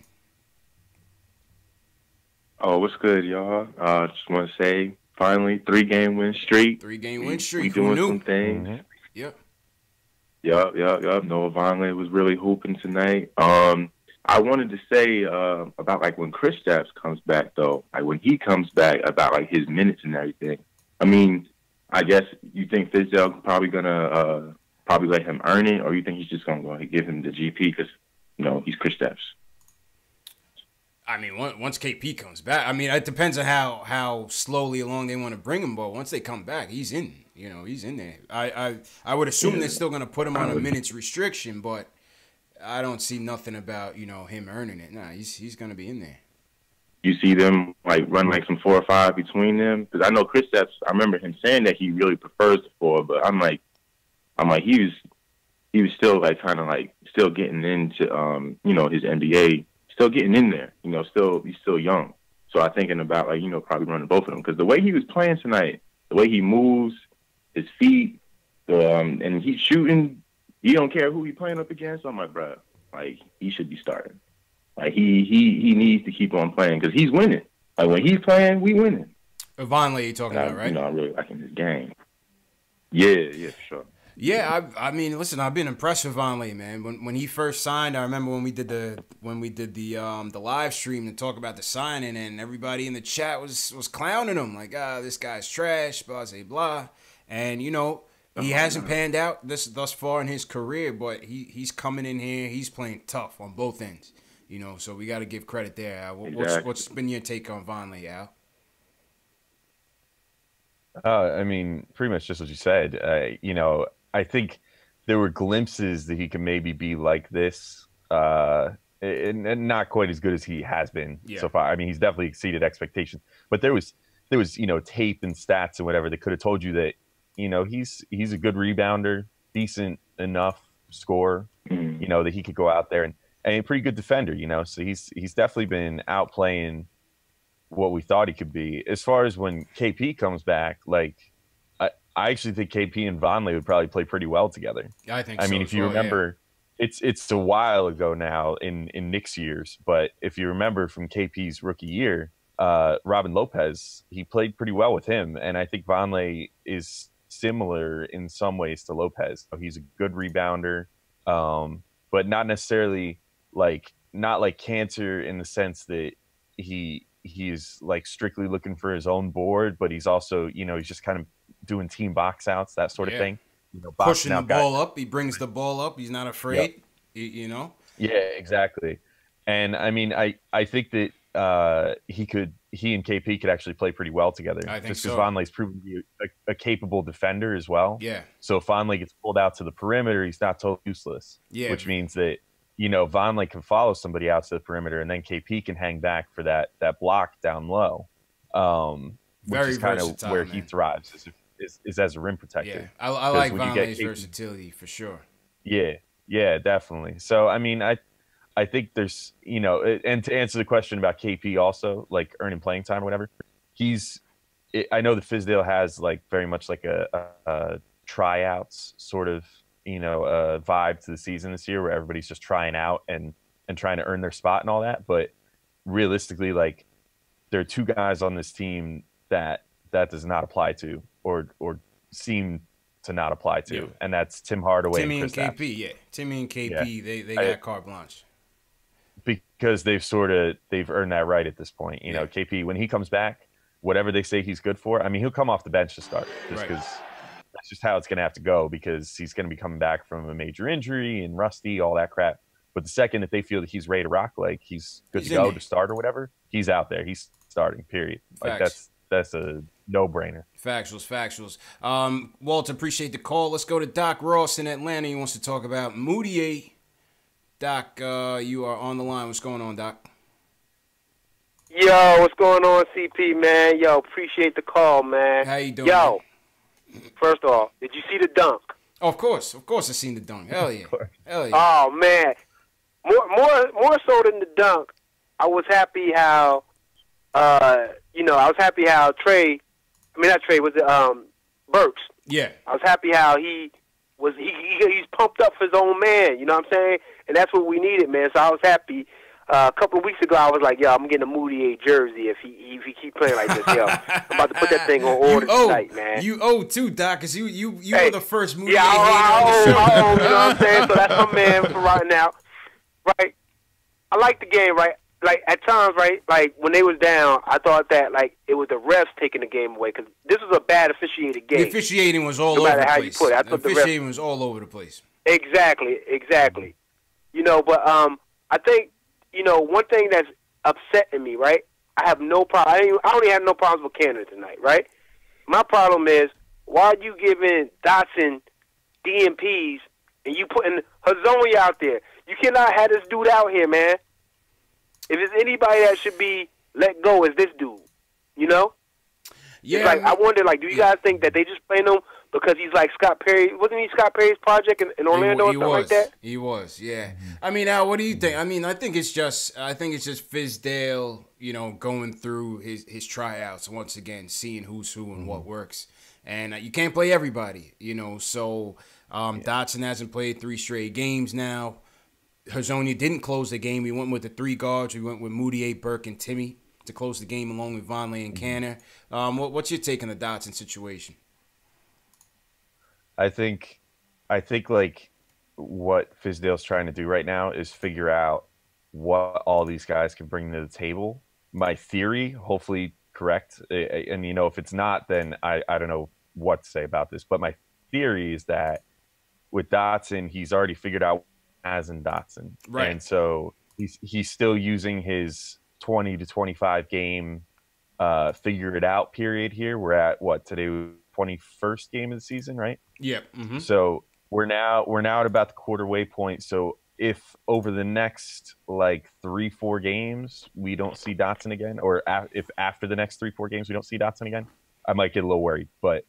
Oh, what's good, y'all? Just want to say, finally, 3-game win streak. 3-game win streak. We doing some things. Mm-hmm. Yep. Yup. Noah Vonleh was really hooping tonight. I wanted to say about like when Kristaps comes back, though. Like when he comes back, about like his minutes and everything. I mean, I guess you think Fizdale probably gonna probably let him earn it, or you think he's just gonna go ahead and give him the GP because he's Kristaps. I mean, once KP comes back, I mean, it depends on how slowly along they want to bring him. But once they come back, he's in. He's in there. I would assume they're still gonna put him on a minutes restriction, but I don't see nothing about him earning it. Nah, he's gonna be in there. You see them like run like some 4 or 5 between them, because I know Kristaps. I remember him saying that he really prefers the 4, but I'm like he was still like kind of like still getting into his NBA, still getting in there. He's still young. So I'm thinking about like probably running both of them, because the way he was playing tonight, the way he moves, his feet, and he's shooting. He don't care who he playing up against. I'm like, bro, like he should be starting. Like he needs to keep on playing because he's winning. Like when he's playing, we winning. Vonleh, you talking about, right? I'm really liking this game. Yeah, for sure. Yeah, I mean, listen, I've been impressed with Vonleh, man. When he first signed, I remember when we did the live stream to talk about the signing, and everybody in the chat was clowning him like, this guy's trash, blah blah blah, and he hasn't panned out thus far in his career, but he's coming in here, he's playing tough on both ends. So we got to give credit there, Al. What's been your take on Vonleh, Al? I mean, pretty much just what you said. I think there were glimpses that he could maybe be like this, and not quite as good as he has been so far. I mean, he's definitely exceeded expectations, but there was tape and stats and whatever that could have told you that he's a good rebounder, decent enough scorer, that he could go out there and a pretty good defender, so he's definitely been outplaying what we thought he could be. As far as when KP comes back, like I actually think KP and Vonleh would probably play pretty well together. I think. I mean, if you remember, it's a while ago now in Knicks years, but if you remember from KP's rookie year, Robin Lopez, he played pretty well with him, and I think Vonleh is similar in some ways to Lopez. He's a good rebounder, but not necessarily not like Kanter in the sense that he's like strictly looking for his own board, but he's also he's just kind of doing team box outs, that sort of thing. Pushing the ball up, he brings the ball up. He's not afraid. Yep. Yeah, exactly. And I mean, I think that he and KP could actually play pretty well together. I think just so. because Vonleh's proven to be a capable defender as well. Yeah. So if Vonleh gets pulled out to the perimeter, he's not totally useless. Yeah. Which means that Vonleh can follow somebody out to the perimeter, and then KP can hang back for that block down low. Which Very is kind of where man. He thrives is as a rim protector. Yeah, I like Vonleh's versatility for sure. Yeah, definitely. So I mean, I think there's and to answer the question about KP also, like earning playing time or whatever, I know that Fizdale has like very much like a tryouts sort of vibe to the season this year, where everybody's just trying out and trying to earn their spot and all that. But realistically, like there are 2 guys on this team that does not apply to or seem to not apply to, and that's Tim Hardaway Timmy and KP. Yeah, Timmy and KP, they got carte blanche because they've earned that right at this point. KP, when he comes back, whatever they say he's good for, I mean, he'll come off the bench to start just because that's just how it's going to have to go, because he's going to be coming back from a major injury and rusty, all that crap. But the second that they feel that he's ready to rock, like he's good to go to start or whatever, he's out there. He's starting, period. Like that's a no-brainer. Factuals. Walter, appreciate the call. Let's go to Doc Ross in Atlanta. He wants to talk about Moutier. Doc, you are on the line. What's going on, Doc? Yo, what's going on, CP, man? Yo, appreciate the call, man. How you doing? Yo, first off, did you see the dunk? Oh, of course I seen the dunk. Hell yeah. Oh man, more so than the dunk, I was happy how, Trey. I mean, not Trey. Was it Burks. Yeah. I was happy how he's pumped up for his own man. You know what I'm saying? And that's what we needed, man. So I was happy. A couple of weeks ago, I was like, yo, I'm getting a Moutier jersey if he keep playing like this, yo. I'm about to put that thing on order tonight, man. You owe too, Doc, because you were the first Moutier hater on the show. I owe, you know what I'm saying? So that's my man for right now. Right? I like the game, right? Like, at times, right, like, when they was down, I thought that, like, it was the refs taking the game away, because this was a bad officiated game. The officiating was all no over the matter how place. You put it. I The thought officiating was all over the place. Exactly. You know, but I think, you know, one thing that's upsetting me, right, I have no problem. I only have no problems with Kanter tonight, right? My problem is, why are you giving Dotson DMPs and you putting Hazonia out there? You cannot have this dude out here, man. If there's anybody that should be let go, is this dude. You know? Yeah. It's like, I wonder, like, do you guys think that they just playing him because he's like Scott Perry? Wasn't he Scott Perry's project in Orlando or something like that? He was, yeah. I mean, Al, what do you think? I mean, I think it's just Fizdale, you know, going through his tryouts once again, seeing who's who and what works. And you can't play everybody, you know. So Dotson hasn't played 3 straight games now. Hazonia didn't close the game. We went with the 3 guards. We went with Moutier, Burke, and Timmy to close the game along with Vonleh and Kanter. What's your take on the Dotson situation? I think like what Fizdale's trying to do right now is figure out what all these guys can bring to the table. My theory, hopefully correct, and you know, if it's not, then I don't know what to say about this. But my theory is that with Dotson, he's already figured out as in Dotson, right? And so he's still using his 20 to 25 game figure it out period here. We're at what today, 21st game of the season, right? Yeah. Mm-hmm. So we're now at about the quarter-way point. So if over the next like 3-4 games we don't see Dotson again, or if after the next 3-4 games we don't see Dotson again, I might get a little worried. But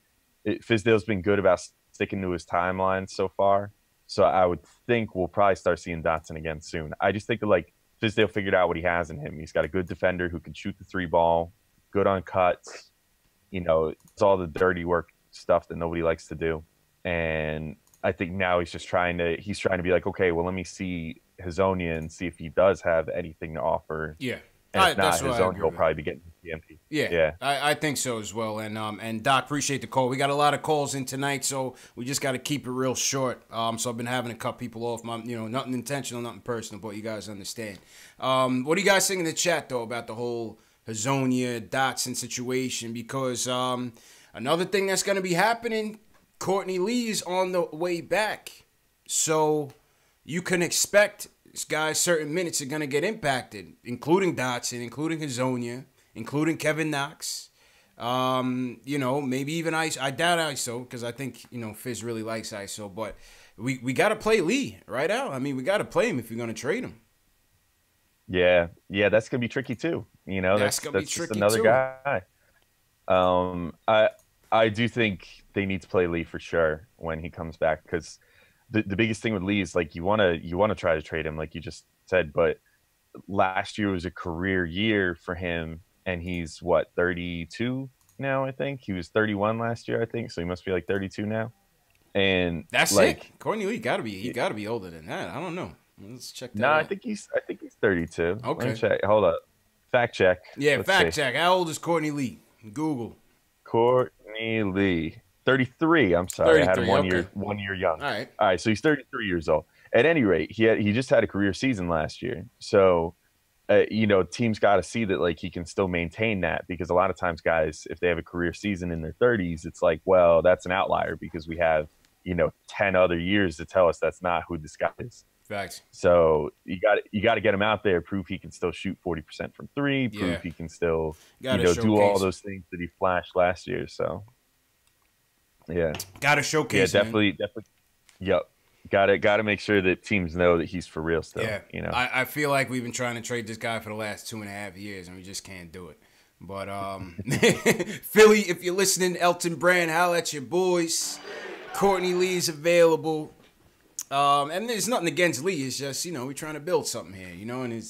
Fizdale's been good about sticking to his timeline so far. So I would think we'll probably start seeing Dotson again soon. I just think that like Fizdale figured out what he has in him. He's got a good defender who can shoot the 3 ball, good on cuts. You know, it's all the dirty work stuff that nobody likes to do. And I think now he's trying to be like, okay, well, let me see Hazonia and see if he does have anything to offer. Yeah. And if not, Hazonia will probably be getting the MP. Yeah. I think so as well. And Doc, appreciate the call. We got a lot of calls in tonight, so we just got to keep it real short. So I've been having to cut people off. Nothing intentional, nothing personal, but you guys understand. What do you guys think in the chat, though, about the whole Hazonia, Dotson situation? Because another thing that's going to be happening, Courtney Lee is on the way back. So you can expect this guy's certain minutes are going to get impacted, including Dotson, including Hazonia, including Kevin Knox. Maybe even ISO. I doubt ISO because I think, Fizz really likes ISO. But we got to play Lee, right, Al? I mean, we got to play him if you're going to trade him. Yeah, that's going to be tricky too. That's going to be tricky just another too. Guy. I do think they need to play Lee for sure when he comes back, because the biggest thing with Lee is like you want to try to trade him like you just said, but last year was a career year for him, and he's 32 now. I think he was 31 last year, I think, so he must be like 32 now. And that's like, it. Courtney Lee got to be older than that. I don't know. Let's check that. No, out. I think he's 32. Okay. Let me check. Hold up. Fact check. Yeah, Let's fact see. check. How old is Courtney Lee? Google. Courtney Lee, 33. I'm sorry, I had him 1 year young. All right. So he's 33 years old. At any rate, he just had a career season last year. So, teams got to see that like he can still maintain that, because a lot of times guys, if they have a career season in their 30s, it's like, well, that's an outlier because we have 10 other years to tell us that's not who this guy is. Facts. So you got to get him out there, prove he can still shoot 40% from 3, prove he can still do all those things that he flashed last year. So yeah, got to showcase. Yeah, definitely. Yep. Got to make sure that teams know that he's for real still. Yeah. I feel like we've been trying to trade this guy for the last 2.5 years, and we just can't do it. But Philly, if you're listening, Elton Brand, holla at your boys. Courtney Lee's available. And there's nothing against Lee. It's just, we're trying to build something here, and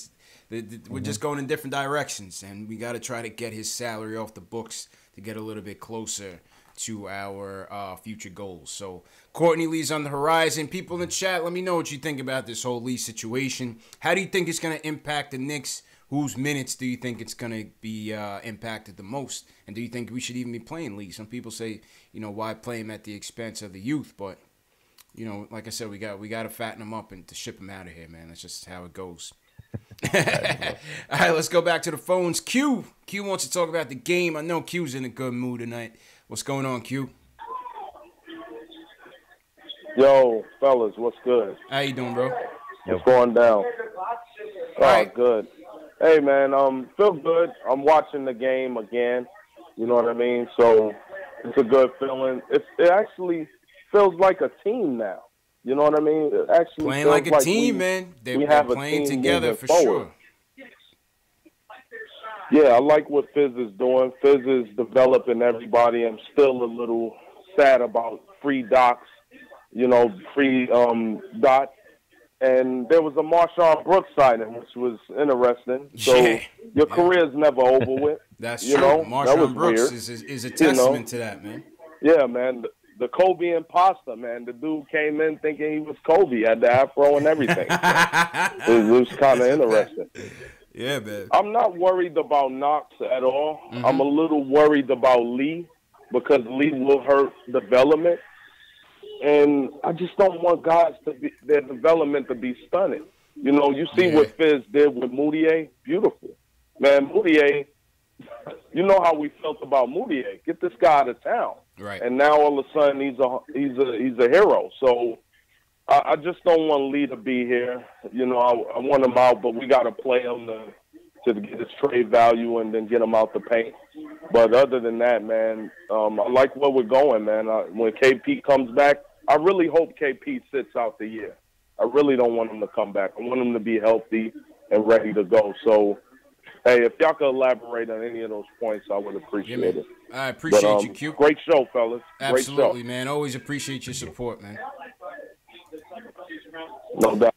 we're just going in different directions, and we got to try to get his salary off the books to get a little bit closer to our future goals. So Courtney Lee's on the horizon. People in the chat, let me know what you think about this whole Lee situation. How do you think it's going to impact the Knicks? Whose minutes do you think it's going to be impacted the most? And do you think we should even be playing Lee? Some people say, why play him at the expense of the youth? But, like I said, we got to fatten him up and to ship him out of here, man. That's just how it goes. All right, let's go back to the phones. Q wants to talk about the game. I know Q's in a good mood tonight. What's going on, Q? Yo, fellas, what's good? How you doing, bro? What's going down? Right. Good. Hey, man, feel good. I'm watching the game again. You know what I mean? So it's a good feeling. It actually feels like a team now. You know what I mean? It actually playing feels like a team, man. They're playing together for sure. Yeah, I like what Fizz is doing. Fizz is developing everybody. I'm still a little sad about free Docs, free Dot. And there was a Marshawn Brooks signing, which was interesting. So your career's never over with. That's true. Marshawn Brooks is a testament to that, man. Yeah, man. The Kobe imposter, man. The dude came in thinking he was Kobe, had the afro and everything. It was kind of interesting. Yeah, man. I'm not worried about Knox at all. Mm-hmm. I'm a little worried about Lee because Lee will hurt development. And I just don't want guys their development to be stunted. You see what Fizz did with Moutier? Beautiful. Man, Moutier, you know how we felt about Moutier. Get this guy out of town. Right. And now all of a sudden he's a hero. So I just don't want Lee to be here. I want him out, but we got to play him to get his trade value and then get him out the paint. But other than that, man, I like where we're going, man. When KP comes back, I really hope KP sits out the year. I really don't want him to come back. I want him to be healthy and ready to go. So, hey, if y'all could elaborate on any of those points, I would appreciate it. I appreciate you, Q. Great show, fellas. Absolutely, great show. Man. Always appreciate your support, man. No doubt.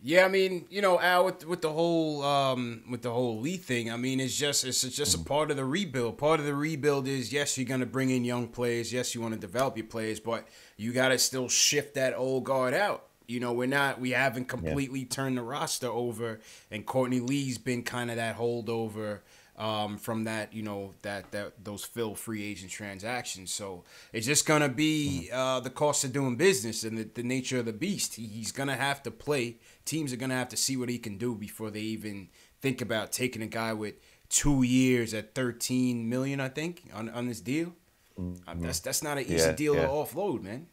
Yeah, I mean, Al, with the whole Lee thing, I mean, it's just a part of the rebuild. Part of the rebuild is, yes, you're gonna bring in young players. Yes, you want to develop your players, but you gotta still shift that old guard out. We haven't completely turned the roster over, and Courtney Lee's been kind of that holdover from that, those Phil free agent transactions. So it's just gonna be the cost of doing business and the nature of the beast. He's gonna have to play. Teams are gonna have to see what he can do before they even think about taking a guy with 2 years at $13 million, I think, on this deal. Mm-hmm. That's not an easy deal to offload, man.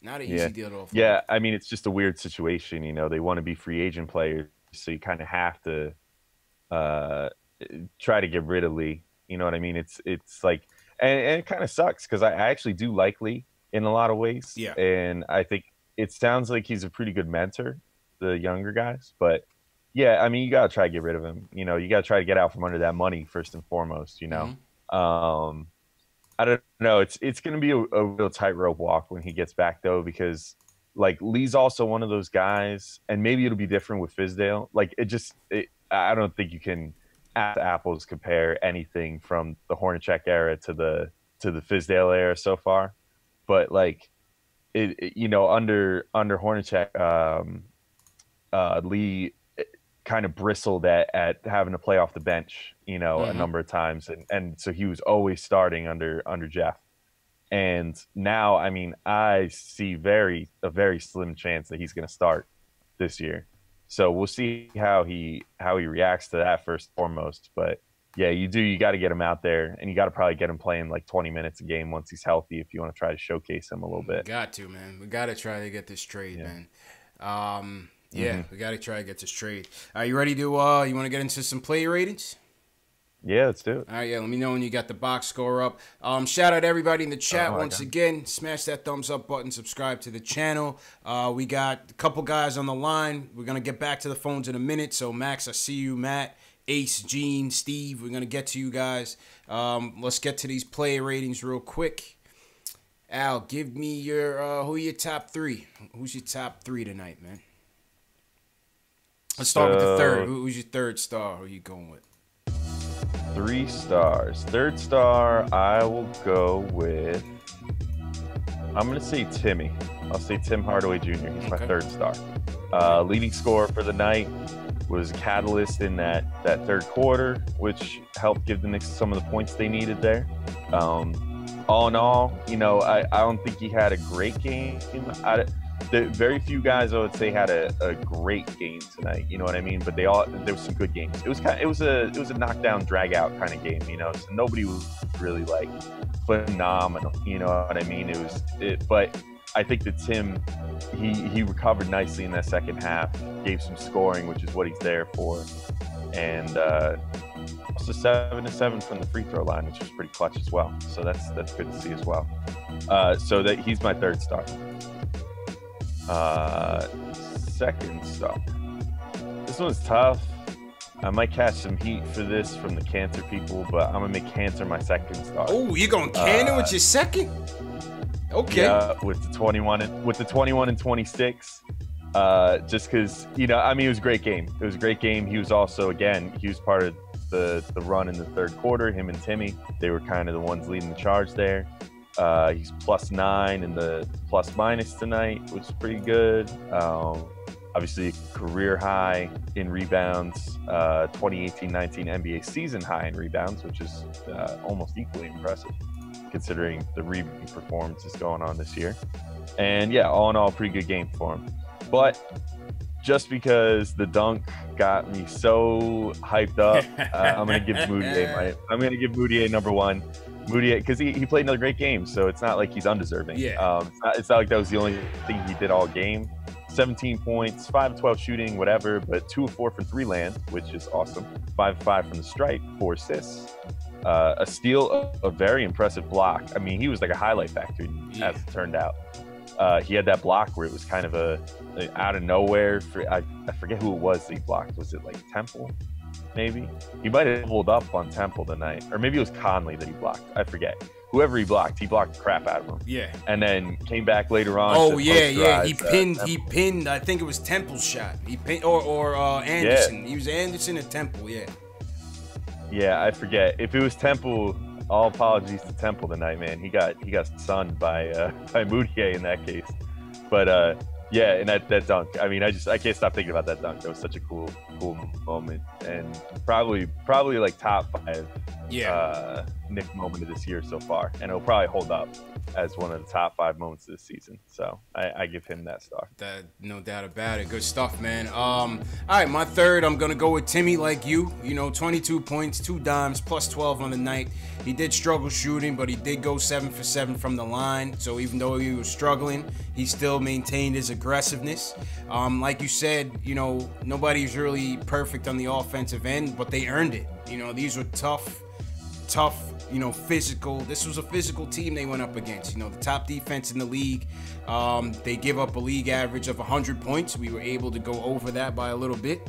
Not an easy deal to offload. Yeah, I mean, it's just a weird situation. They want to be free agent players, so you kind of have to try to get rid of Lee. You know what I mean? It's like, and it kind of sucks because I actually do like Lee in a lot of ways. Yeah. And I think it sounds like he's a pretty good mentor, the younger guys. But yeah, I mean, you got to try to get rid of him. You got to try to get out from under that money first and foremost, Mm-hmm. I don't know. It's going to be a real tightrope walk when he gets back, though, because like Lee's also one of those guys, and maybe it'll be different with Fizdale. Like I don't think you can apples compare anything from the Hornacek era to the Fizdale era so far. But like under Hornacek, Lee kind of bristled at having to play off the bench, a number of times, and so he was always starting under Jeff. And now, I mean, I see a very slim chance that he's going to start this year. So we'll see how he reacts to that first and foremost. But yeah, you got to get him out there, and you got to probably get him playing like 20 minutes a game once he's healthy if you want to try to showcase him a little bit. Got to, man. We got to try to get this trade, man. We got to try to get this trade. Are you ready to, you want to get into some player ratings? Yeah, let's do it. All right, let me know when you got the box score up. Shout out to everybody in the chat once again. Smash that thumbs up button. Subscribe to the channel. We got a couple guys on the line. We're going to get back to the phones in a minute. So, Max, I see you. Matt, Ace, Gene, Steve, we're going to get to you guys. Let's get to these player ratings real quick. Al, give me your who are your top three? Who's your top three tonight, man? Let's start with the third. Who's your third star? Who are you going with? 3 stars. Third star, I will go with. I'm going to say Timmy. I'll say Tim Hardaway Jr. He's my third star. Leading scorer for the night, was a catalyst in that third quarter, which helped give the Knicks some of the points they needed there. All in all, I don't think he had a great game. Very few guys I would say had a great game tonight. You know what I mean? But there was some good games. It was a knockdown, drag out kind of game. So nobody was really like phenomenal. You know what I mean? But I think that Tim, he recovered nicely in that second half, gave some scoring, which is what he's there for, and also 7-7 from the free throw line, which is pretty clutch as well. So that's good to see as well. So that he's my third star. Second star. This one's tough. I might catch some heat for this from the Kanter people, but I'm gonna make Kanter my second star. Oh, you're going Kanter with your second? Okay. Yeah, with the 21 and 26. Just because, it was a great game. It was a great game. He was also, he was part of the run in the third quarter. Him and Timmy, they were kind of the ones leading the charge there. He's +9 in the plus minus tonight, which is pretty good. Obviously, career high in rebounds, 2018-19 NBA season high in rebounds, which is almost equally impressive considering the rebounding performances going on this year. And yeah, all in all, pretty good game for him. But just because the dunk got me so hyped up, I'm gonna give Moutier number 1. Moutier, because he played another great game, so it's not like he's undeserving. Yeah. It's not like that was the only thing he did all game. 17 points, 5 of 12 shooting, whatever, but 2 of 4 from 3 land, which is awesome. 5 of 5 from the stripe, 4 assists. A steal, a very impressive block. I mean, he was like a highlight factory, as it turned out. He had that block where it was kind of a out of nowhere. I forget who it was that he blocked. Was it like Temple? Maybe he might have pulled up on Temple tonight, or maybe it was Conley that he blocked. I forget. Whoever he blocked the crap out of him. Yeah. And then came back later on. Oh yeah. He pinned. I think it was Temple's shot. He pinned or Anderson. Yeah. He was Anderson at Temple. Yeah. Yeah, I forget if it was Temple. All apologies to Temple tonight, man. He got sunned by Moutier in that case. But yeah, and that dunk. I mean, I can't stop thinking about that dunk. That was such a cool moment, and probably like top 5 Knick moment of this year so far, and it'll probably hold up as one of the top 5 moments this season. So I give him that star. That, no doubt about it. Good stuff, man. All right, my third, I'm gonna go with Timmy, like you. 22 points, 2 dimes, +12 on the night. He did struggle shooting, but he did go 7 for 7 from the line. So even though he was struggling, he still maintained his aggressiveness. Like you said, nobody's really perfect on the offensive end, but they earned it. These were tough, physical. This was a physical team they went up against. The top defense in the league. They give up a league average of 100 points. We were able to go over that by a little bit.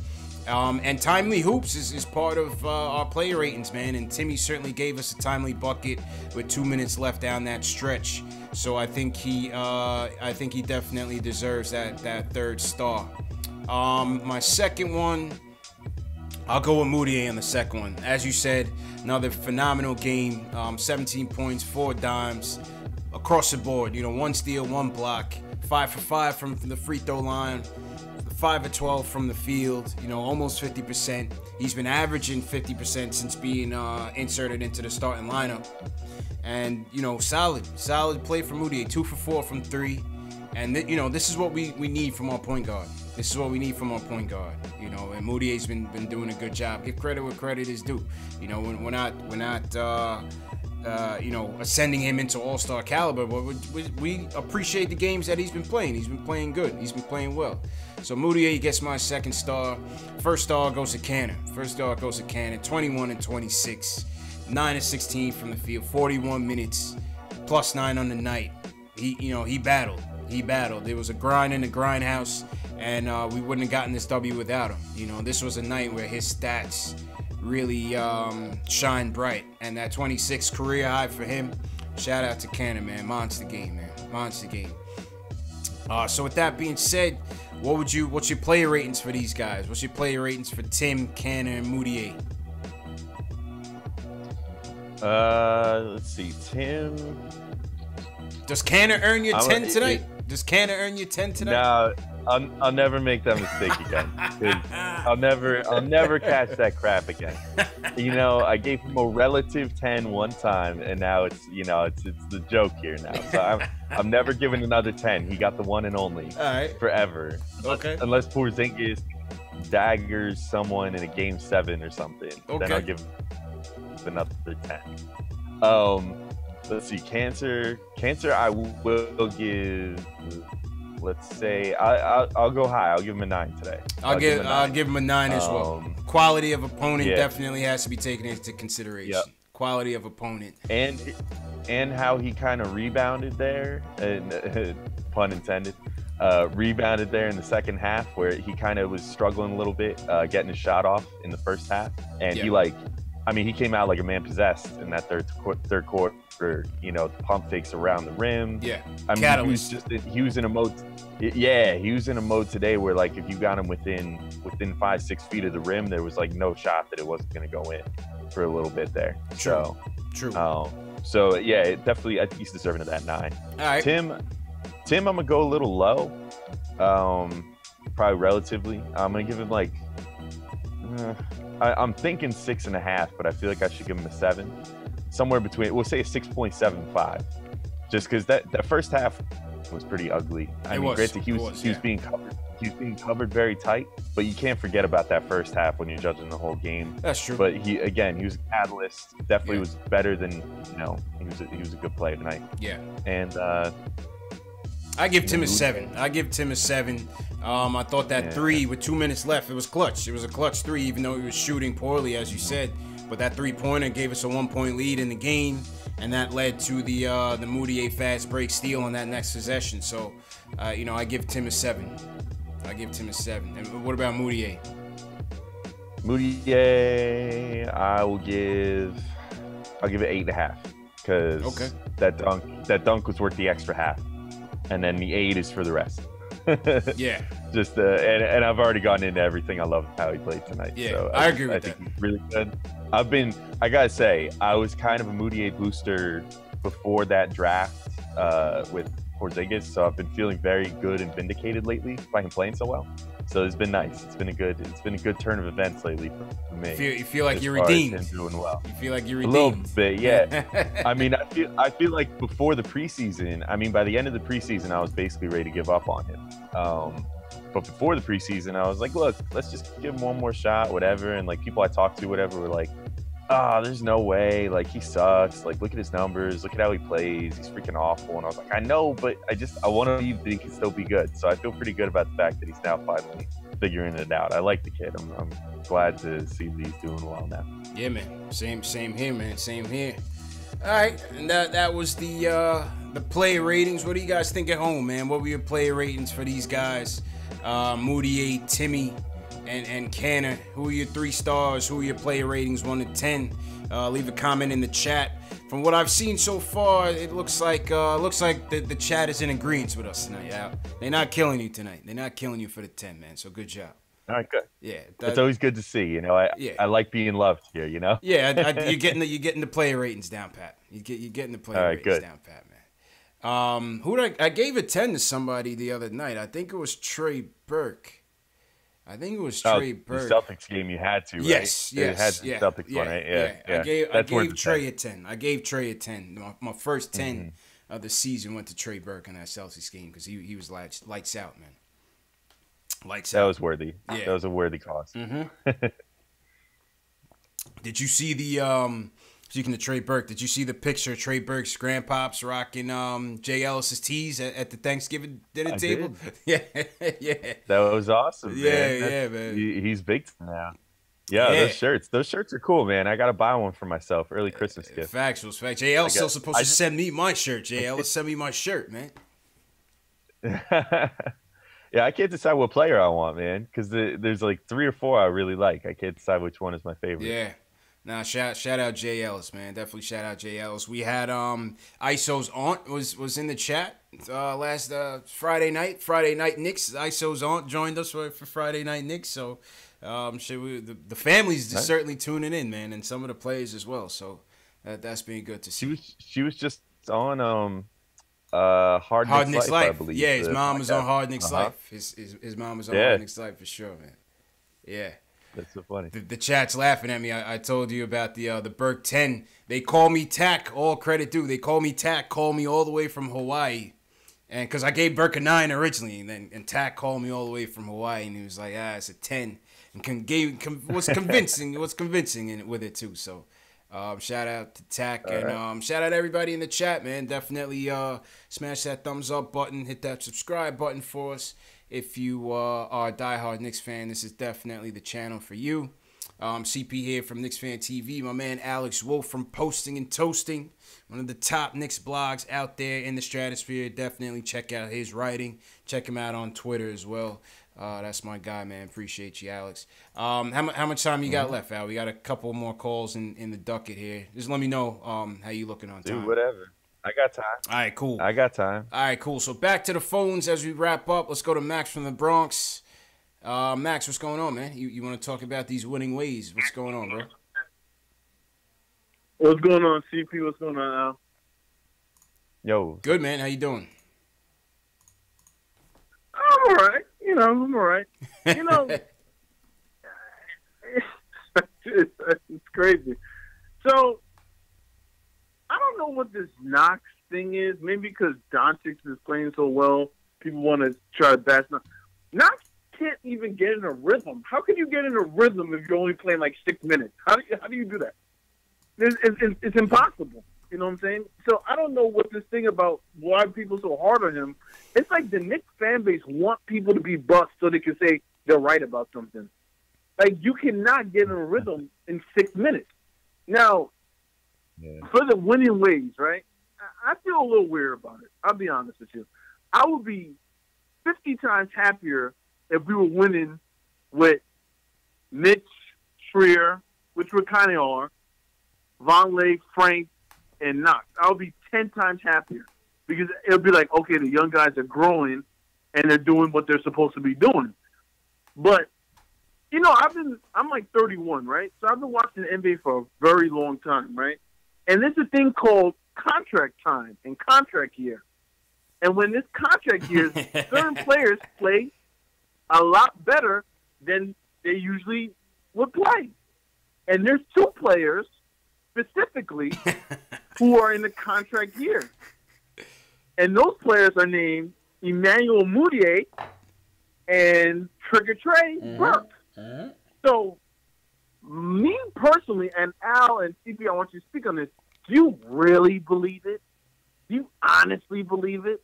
And timely hoops is part of our player ratings, man. And Timmy certainly gave us a timely bucket with 2 minutes left down that stretch. So I think he definitely deserves that third star. My second one, I'll go with Moutier on the second one. As you said, another phenomenal game. 17 points, 4 dimes across the board. 1 steal, 1 block, 5 for 5 from the free throw line. 5 of 12 from the field, almost 50%. He's been averaging 50% since being inserted into the starting lineup. And, solid play from Moutier. 2 for 4 from 3. And, this is what we need from our point guard. And Moutier's been doing a good job. Give credit where credit is due. We're not ascending him into all-star caliber, but we appreciate the games that he's been playing. He's been playing good. He's been playing well. So Moutier gets my second star. First star goes to Kanter. 21 and 26. 9 and 16 from the field. 41 minutes. +9 on the night. He battled. There was a grind in the grindhouse, and we wouldn't have gotten this W without him. This was a night where his stats really shine bright, and that 26 career high for him. Shout out to Kanter, man. Monster game, man. Monster game. So with that being said, what's your player ratings for these guys? What's your player ratings for Tim, Kanter, and Moutier? Let's see. Tim. Does Kanter earn your 10 tonight? Does Kanter earn your 10 tonight? No, I'll never make that mistake again. 'Cause I'll never catch that crap again. You know, I gave him a relative 10 one time, and now it's the joke here now. So I'm never giving another 10. He got the one and only. All right. Forever. Okay. Unless Porzingis daggers someone in a game 7 or something, then I'll give him another 10. Let's see, Kanter, I will give. Let's say I'll go high. I'll give him a 9 today. I'll give him a 9 as well. Quality of opponent definitely has to be taken into consideration. Yep. Quality of opponent and how he kind of rebounded there, and pun intended. Rebounded there in the second half where he kind of was struggling a little bit, getting his shot off in the first half, and he came out like a man possessed in that third quarter. You know, pump fakes around the rim. Yeah, I mean, he was in a mode. Yeah, he was in a mode today where like if you got him within 5-6 feet of the rim, there was like no shot that it wasn't going to go in for a little bit there. True. So yeah, definitely I think he's deserving of that 9. All right, Tim, I'm gonna go a little low. Probably relatively. I'm gonna give him like. I'm thinking 6.5, but I feel like I should give him a 7. Somewhere between, we'll say a 6.75, just because that first half was pretty ugly. I mean, granted, he was being covered. He was being covered very tight, but you can't forget about that first half when you're judging the whole game. That's true. But he was a catalyst. Definitely was better than he was a good player tonight. Yeah. And I give Tim a 7. I thought that 3 with 2 minutes left, it was clutch. It was a clutch 3, even though he was shooting poorly, as you said. But that 3-pointer gave us a 1-point lead in the game, and that led to the Moutier fast break steal on that next possession. So, I give Tim a 7. And what about Moutier? I'll give it 8.5 because that dunk was worth the extra half, and then the 8 is for the rest. Yeah. Just and I've already gotten into everything. I love how he played tonight. Yeah, so I agree with that. I think he's really good. I gotta say, I was kind of a Moutier booster before that draft with Porzingis, so I've been feeling very good and vindicated lately by him playing so well. So it's been nice. It's been a good turn of events lately for me. You feel like you're redeemed. Him doing well. You feel like you're redeemed. A little bit, yeah. I mean, I feel like before the preseason. I mean, by the end of the preseason, I was basically ready to give up on him. But before the preseason, I was like, look, let's just give him one more shot, whatever. And like people I talked to, whatever, were like, there's no way. Like he sucks. Like look at his numbers. Look at how he plays. He's freaking awful. And I was like, I know, but I want to believe that he can still be good. So I feel pretty good about the fact that he's now finally figuring it out. I like the kid. I'm glad to see that he's doing well now. Yeah, man. Same here, man. Same here. All right, and that was the player ratings. What do you guys think at home, man? What were your player ratings for these guys? Moutier, Timmy, and Kanter. Who are your 3 stars? Who are your player ratings 1 to 10? Leave a comment in the chat. From what I've seen so far, it looks like the chat is in agreement with us tonight. They're not killing you tonight. They're not killing you for the 10, man. So good job. All right, good. Yeah, it's always good to see. You know, I like being loved here. You know. Yeah, you're getting the player ratings down, Pat. You're getting the player ratings down, Pat, man. I gave a 10 to somebody the other night. I think it was Trey Burke. The Celtics game you had to, right? Yes. It had the Celtics one, right? Yeah. I gave Trey a 10. I gave Trey a 10. My first 10 of the season went to Trey Burke in that Celtics game because he was lights out, man. Lights out. That was worthy. Yeah. That was a worthy cause. Mm-hmm. Did you see the speaking of Trey Burke, did you see the picture of Trey Burke's grandpops rocking Jay Ellis's tees at the Thanksgiving dinner table? Did. Yeah. That was awesome, man. Yeah, man. He's big now. Yeah, those shirts are cool, man. I gotta buy one for myself. Early Christmas gift. Factuals. Jay Ellis still supposed to send me my shirt. Jay Ellis, send me my shirt, man. Yeah, I can't decide what player I want, man, because there's like 3 or 4 I really like. I can't decide which one is my favorite. Yeah. Nah, shout out Jay Ellis, man. Definitely shout out Jay Ellis. We had ISO's aunt was in the chat last Friday night. Friday night Knicks. ISO's aunt joined us for Friday night Knicks. So the family's certainly tuning in, man, and some of the players as well. So That's been good to see. She was just on Hard Knicks Life, I believe. Yeah, his mom was on Hard Knicks Life. His mom was on Hard Knicks Life for sure, man. Yeah. That's so funny. The chat's laughing at me. I told you about the Burke 10. They call me Tack. All credit due. They call me Tack. Call me all the way from Hawaii, and because I gave Burke a 9 originally, and Tack called me all the way from Hawaii, and he was like, it's a 10, and was convincing. Was convincing with it too. So, shout out to Tack, and shout out to everybody in the chat, man. Definitely smash that thumbs up button, hit that subscribe button for us. If you are a diehard Knicks fan, this is definitely the channel for you. CP here from KnicksFanTV. My man Alex Wolf from Posting and Toasting, one of the top Knicks blogs out there in the stratosphere. Definitely check out his writing. Check him out on Twitter as well. That's my guy, man. Appreciate you, Alex. How much time you got left, Al? We got a couple more calls in the ducket here. Just let me know how you looking on time. Dude, whatever. I got time. All right, cool. I got time. All right, cool. So back to the phones as we wrap up. Let's go to Max from the Bronx. Max, what's going on, man? You want to talk about these winning ways? What's going on, bro? What's going on, CP? What's going on, Al? Yo. Good, man. How you doing? I'm all right. I'm all right. It's crazy. So, I don't know what this Knox thing is. Maybe because Doncic is playing so well, people want to try to bash Knox. Knox can't even get in a rhythm. How can you get in a rhythm if you're only playing like 6 minutes? How do you do that? It's impossible. You know what I'm saying? So I don't know what this thing about why people so hard on him. It's like the Knicks fan base want people to be bust so they can say they're right about something. Like, you cannot get in a rhythm in 6 minutes. Now, for the winning ways, right? I feel a little weird about it. I'll be honest with you. I would be 50 times happier if we were winning with Mitch, Schreier, which we kind of are, Vonleh, Frank, and Knox. I would be 10 times happier because it'll be like, okay, the young guys are growing and they're doing what they're supposed to be doing. But, I'm like 31, right? So I've been watching the NBA for a very long time, right? And there's a thing called contract time and contract year. And when this contract year, certain players play a lot better than they usually would play. And there's 2 players specifically who are in the contract year. And those players are named Emmanuel Mudiay and Trigger Trey Burke. So, me personally, and Al and CP, I want you to speak on this. Do you really believe it? Do you honestly believe it?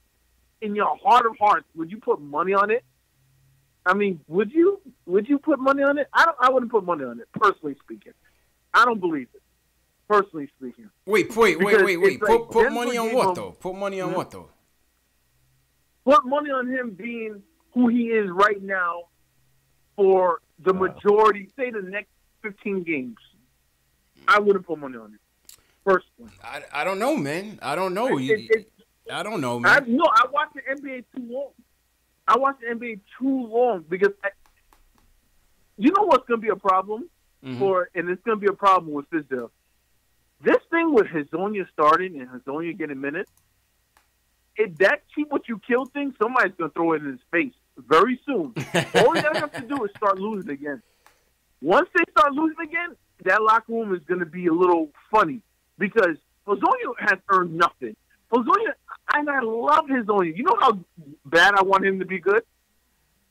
In your heart of hearts, would you put money on it? I mean, would you put money on it? I wouldn't put money on it, personally speaking. I don't believe it, personally speaking. Wait. Put money on what, though? Put money on what, though? Put money on him being who he is right now for the majority, say the next 15 games. I wouldn't put money on it, personally. I don't know, man. I don't know. I don't know, man. I watched the NBA too long. Because you know what's going to be a problem and it's going to be a problem with Fizdale. This thing with Hezonja starting and Hezonja getting minutes, that cheap what you kill thing, somebody's going to throw it in his face very soon. All you have to do is start losing again. Once they start losing again, that locker room is going to be a little funny because Hezonja has earned nothing. Hezonja, and I love Hezonja. You know how bad I want him to be good?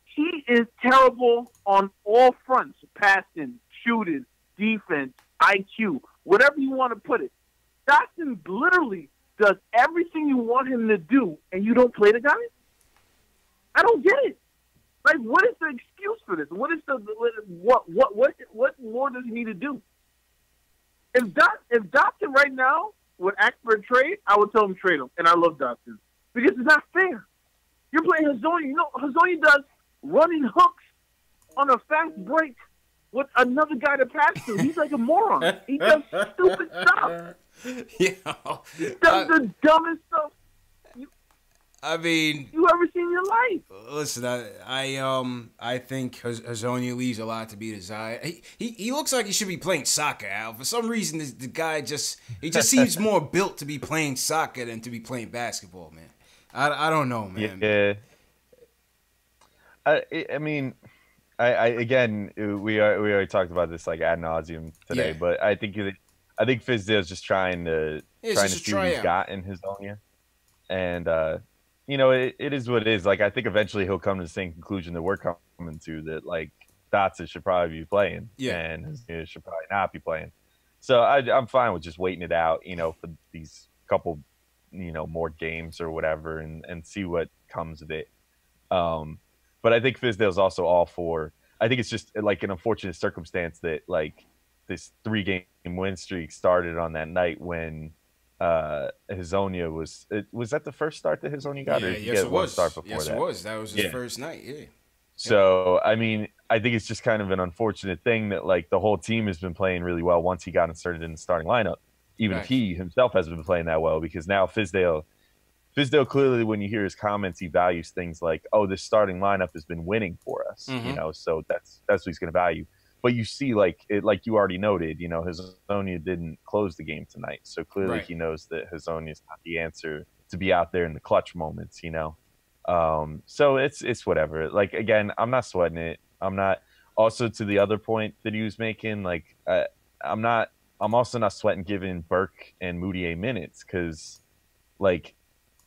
He is terrible on all fronts, passing, shooting, defense, IQ, whatever you want to put it. Dotson literally does everything you want him to do, and you don't play the guy? I don't get it. Like, what is the excuse for this? What is what more does he need to do? If Dotson right now would ask for a trade, I would tell him trade him, and I love Dotson because it's not fair. You're playing Hezonja. Hezonja does running hooks on a fast break with another guy to pass to. He's like a moron. He does stupid stuff. He does the dumbest stuff. I mean, you ever seen in your life. listen, I think Hazonia leaves a lot to be desired. He looks like he should be playing soccer, Al. For some reason, the guy just seems more built to be playing soccer than to be playing basketball, man. I don't know, man. Yeah. I mean, I again, we already talked about this like ad nauseum today, but I think Fizdale's just trying to see what he's got in Hazonia, and you know, it is what it is. Like, I think eventually he'll come to the same conclusion that we're coming to, that like Dotson should probably be playing, and Hazonia should probably not be playing. So I'm fine with just waiting it out, you know, for these couple, you know, more games or whatever, and see what comes of it. But I think Fizdale's also all for. I think it's just like an unfortunate circumstance that like this 3-game win streak started on that night when Hazonia was that the first start that Hazonia got? Yeah, or did yes, it was. Start before yes, that? It was. That was his first night. Yeah. So I mean, I think it's just kind of an unfortunate thing that like the whole team has been playing really well once he got inserted in the starting lineup, even if he himself hasn't been playing that well, because now Fizdale clearly, when you hear his comments, he values things like, oh, this starting lineup has been winning for us, you know, so that's what he's going to value. But you see, like you already noted, you know, Hazonia didn't close the game tonight, so clearly he knows that Hazonia is not the answer to be out there in the clutch moments, you know. So it's whatever. Like, again, I'm not sweating it. I'm not. Also, to the other point that he was making, like, I'm also not sweating giving Burke and Moutier minutes, because, like,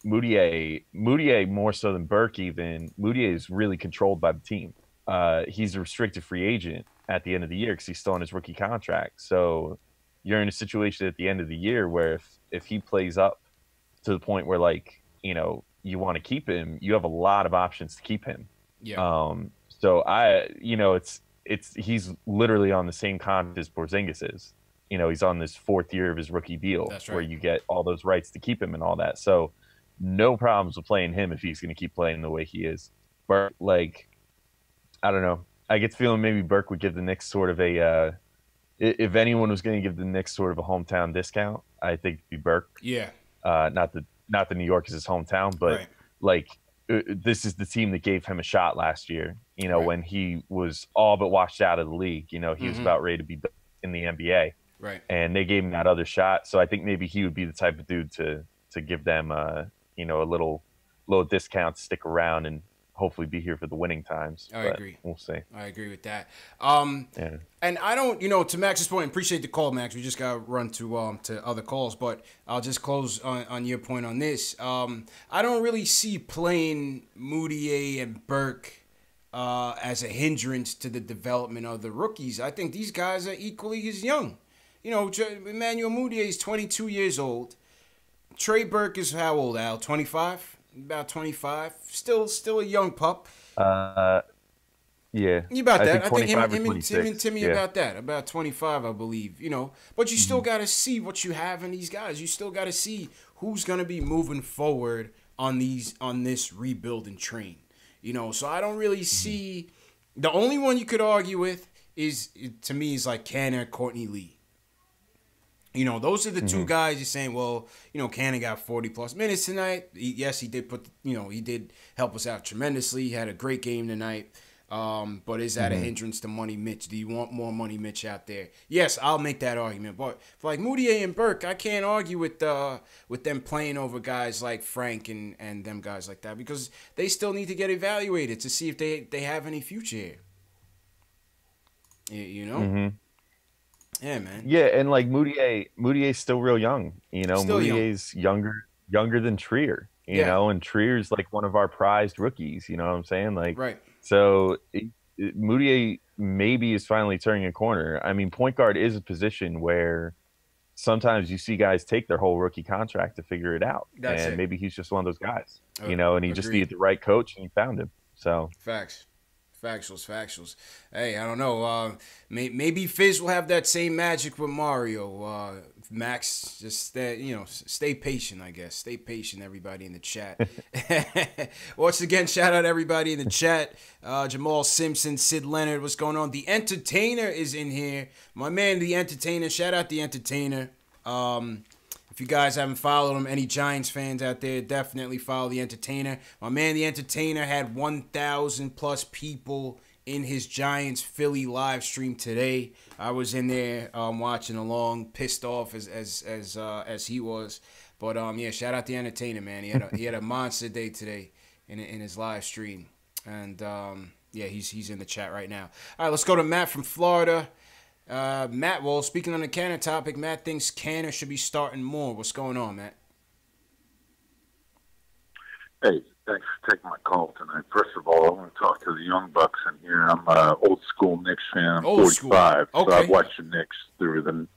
Moutier more so than Burke even. Moutier is really controlled by the team. He's a restricted free agent at the end of the year because he's still on his rookie contract. So you're in a situation at the end of the year where if he plays up to the point where, like, you know, you want to keep him, you have a lot of options to keep him. Yeah. So he's literally on the same contract as Porzingis is. You know, he's on this 4th year of his rookie deal, where you get all those rights to keep him and all that. So no problems with playing him if he's going to keep playing the way he is. But, like, I don't know. I get the feeling maybe Burke would give the Knicks sort of a if anyone was going to give the Knicks sort of a hometown discount, I think it'd be Burke. Yeah. Not that New York is his hometown, but like this is the team that gave him a shot last year. You know, when he was all but washed out of the league. You know, he was about ready to be in the NBA. Right. And they gave him that other shot. So I think maybe he would be the type of dude to give them you know, a little discount to stick around and hopefully be here for the winning times. I agree. We'll see. I agree with that. And I don't, you know, to Max's point, appreciate the call, Max. We just got to run to other calls, but I'll just close on your point on this. I don't really see playing Moutier and Burke as a hindrance to the development of the rookies. I think these guys are equally as young. You know, Emmanuel Moutier is 22 years old. Trey Burke is how old, Al? 25? About 25. Still a young pup. Yeah. You about that? I think him and Timmy about that. About 25, I believe. You know, but you still got to see what you have in these guys. You still got to see who's going to be moving forward on this rebuilding train. You know, so I don't really see. The only one you could argue with is like Kanter, Courtney Lee. You know, those are the two guys you're saying, well, you know, Kanter got 40-plus minutes tonight. He did help us out tremendously. He had a great game tonight. But is that a hindrance to Money Mitch? Do you want more Money Mitch out there? Yes, I'll make that argument. But for like Moutier and Burke, I can't argue with them playing over guys like Frank and them guys like that, because they still need to get evaluated to see if they have any future here. You know? Mm-hmm. Yeah, man. Yeah, and like Moutier's still real young. You know, Still Moutier's younger than Trier. You know, and Trier's like one of our prized rookies. You know what I'm saying? Like, right. So Moutier maybe is finally turning a corner. I mean, point guard is a position where sometimes you see guys take their whole rookie contract to figure it out. And maybe he's just one of those guys. You know, and he just needed the right coach, and he found him. So Factuals. Hey, I don't know. Maybe Fizz will have that same magic with Mario. Max, just stay patient, I guess. Stay patient, everybody in the chat. Once again, shout out everybody in the chat. Jamal Simpson, Sid Leonard, what's going on? The Entertainer is in here. My man, The Entertainer. Shout out The Entertainer. If you guys haven't followed him, any Giants fans out there, definitely follow the Entertainer. My man, the Entertainer, had 1,000 plus people in his Giants Philly live stream today. I was in there watching along, pissed off as he was. But yeah, shout out the Entertainer, man. He had a monster day today in his live stream, and yeah, he's in the chat right now. All right, let's go to Matt from Florida. Matt, well, speaking on the Kanter topic, Matt thinks Kanter should be starting more. What's going on, Matt? Hey, thanks for taking my call tonight. First of all, I want to talk to the young bucks in here. I'm an old school Knicks fan. I'm 45, okay. So I've watched the Knicks through the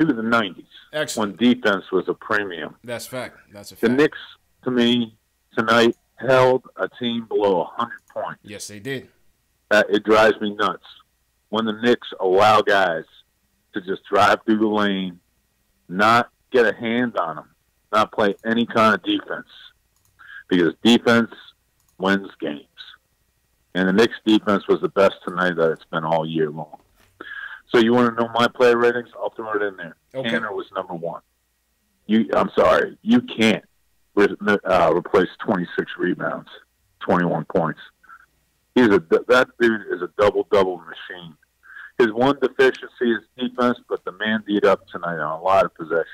90s. Excellent. When defense was a premium. That's fact. That's a fact. The Knicks, to me, tonight held a team below 100 points. Yes, they did. It drives me nuts when the Knicks allow guys to just drive through the lane, not get a hand on them, not play any kind of defense. Because defense wins games. And the Knicks defense was the best tonight that it's been all year long. So you want to know my player ratings? I'll throw it in there. Okay. Kanter was number one. I'm sorry. You can't replace 26 rebounds, 21 points. That dude is a double-double machine. His one deficiency is defense, but the man beat up tonight on a lot of possessions.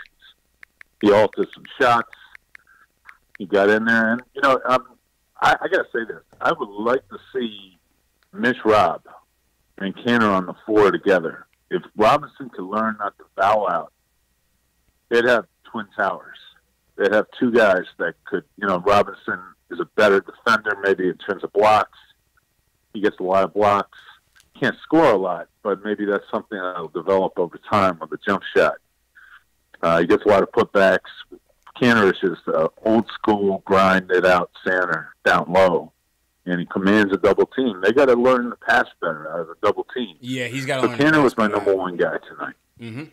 He altered some shots. He got in there, and I got to say this: I would like to see Mitch Rob and Kanter on the floor together. If Robinson could learn not to foul out, they'd have twin towers. They'd have two guys that could. Robinson is a better defender, maybe in terms of blocks. He gets a lot of blocks. Can't score a lot, but maybe that's something that'll develop over time with a jump shot. He gets a lot of putbacks. Kanter is just an old-school, grinded-out center down low, and he commands a double team. They got to learn to pass better out of a double team. Yeah, he's got to learn. Kanter was my number one guy tonight. Mm-hmm.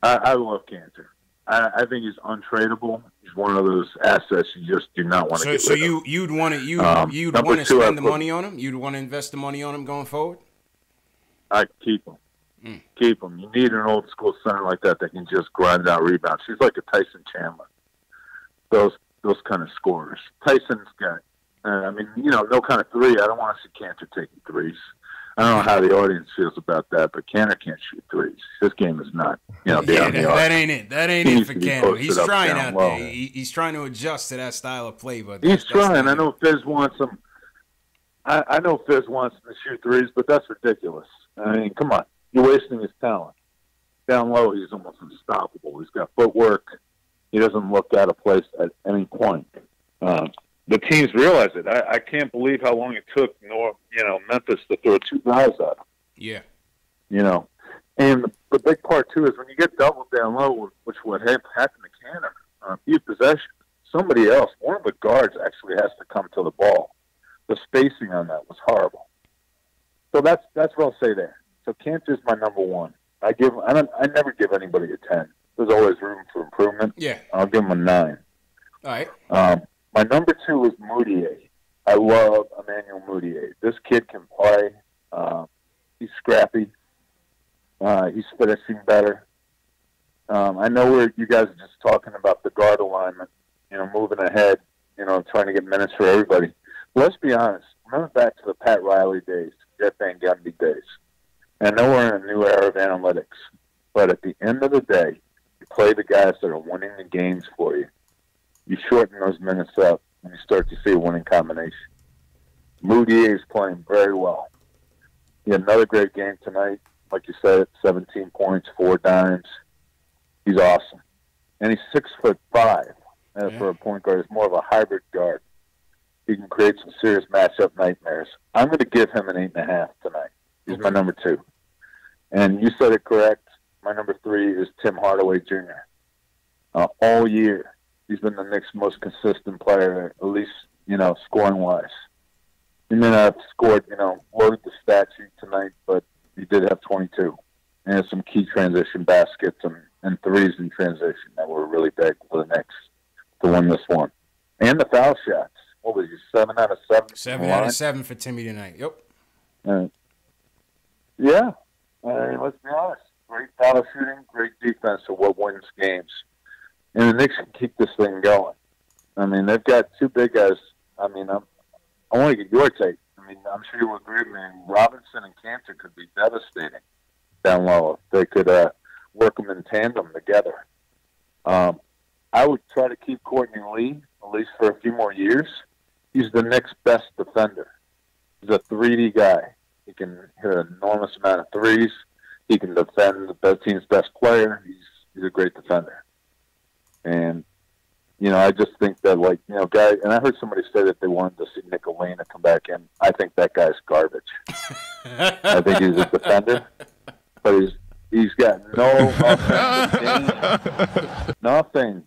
I love Kanter. I think he's untradeable. He's one of those assets you just do not want to get rid of. So you'd want to spend the money on him? You'd want to invest the money on him going forward? I'd keep him. Keep him. You need an old school center like that can just grind out rebounds. She's like a Tyson Chandler. Those kind of scorers. Tyson's got, no kind of three. I don't want to see Kanter taking threes. I don't know how the audience feels about that, but Kanter can't shoot threes. His game is not, that ain't it. That ain't it for Kanter. He's trying out there. He's trying to adjust to that style of play, but he's trying. I know Fizz wants him. I know Fizz wants him to shoot threes, but that's ridiculous. I mean, come on. You're wasting his talent. Down low, he's almost unstoppable. He's got footwork. He doesn't look out of place at any point. The teams realize it. I can't believe how long it took Memphis to throw two guys at him. Yeah. And the big part, too, is when you get doubled down low, which what happened to Kanter, on a few possessions, somebody else, one of the guards actually has to come to the ball. The spacing on that was horrible. So that's what I'll say there. So Kanter's my number one. I never give anybody a 10. There's always room for improvement. Yeah. I'll give him a 9. All right. My number 2 is Moutier. I love Emmanuel Moutier. This kid can play. He's scrappy. He's finishing better. I know you guys are just talking about the guard alignment, moving ahead, trying to get minutes for everybody. Let's be honest. Remember back to the Pat Riley days, Jeff Van Gundy days. I know we're in a new era of analytics, but at the end of the day, you play the guys that are winning the games for you. You shorten those minutes up, and you start to see a winning combination. Moutier is playing very well. He had another great game tonight. Like you said, 17 points, 4 dimes. He's awesome. And he's 6'5". For a point guard. He's more of a hybrid guard. He can create some serious matchup nightmares. I'm going to give him an 8.5 tonight. He's my number 2. And you said it correct. My number 3 is Tim Hardaway Jr. All year, he's been the Knicks' most consistent player, at least, scoring-wise. He may not have scored, loaded the stat sheet tonight, but he did have 22. And had some key transition baskets and threes in transition that were really big for the Knicks to win this one. And the foul shots. What was he, 7 out of 7? 7 out of 7 for Timmy tonight. Yep. Yeah. Let's be honest. great foul shooting, great defense are what wins games. And the Knicks can keep this thing going. I mean, they've got two big guys. I mean, I want to get your take. I mean, I'm sure you will agree with me. Robinson and Kanter could be devastating down low if they could work them in tandem together. I would try to keep Courtney Lee, at least for a few more years. He's the next best defender. He's a 3D guy. He can hit an enormous amount of threes. He can defend the team's best player. He's a great defender. And, you know, I just think that, like, you know, guy, and I heard somebody say that they wanted to see Nicolina come back in. I think that guy's garbage. I think he's a defender, but he's got no offensive game, nothing.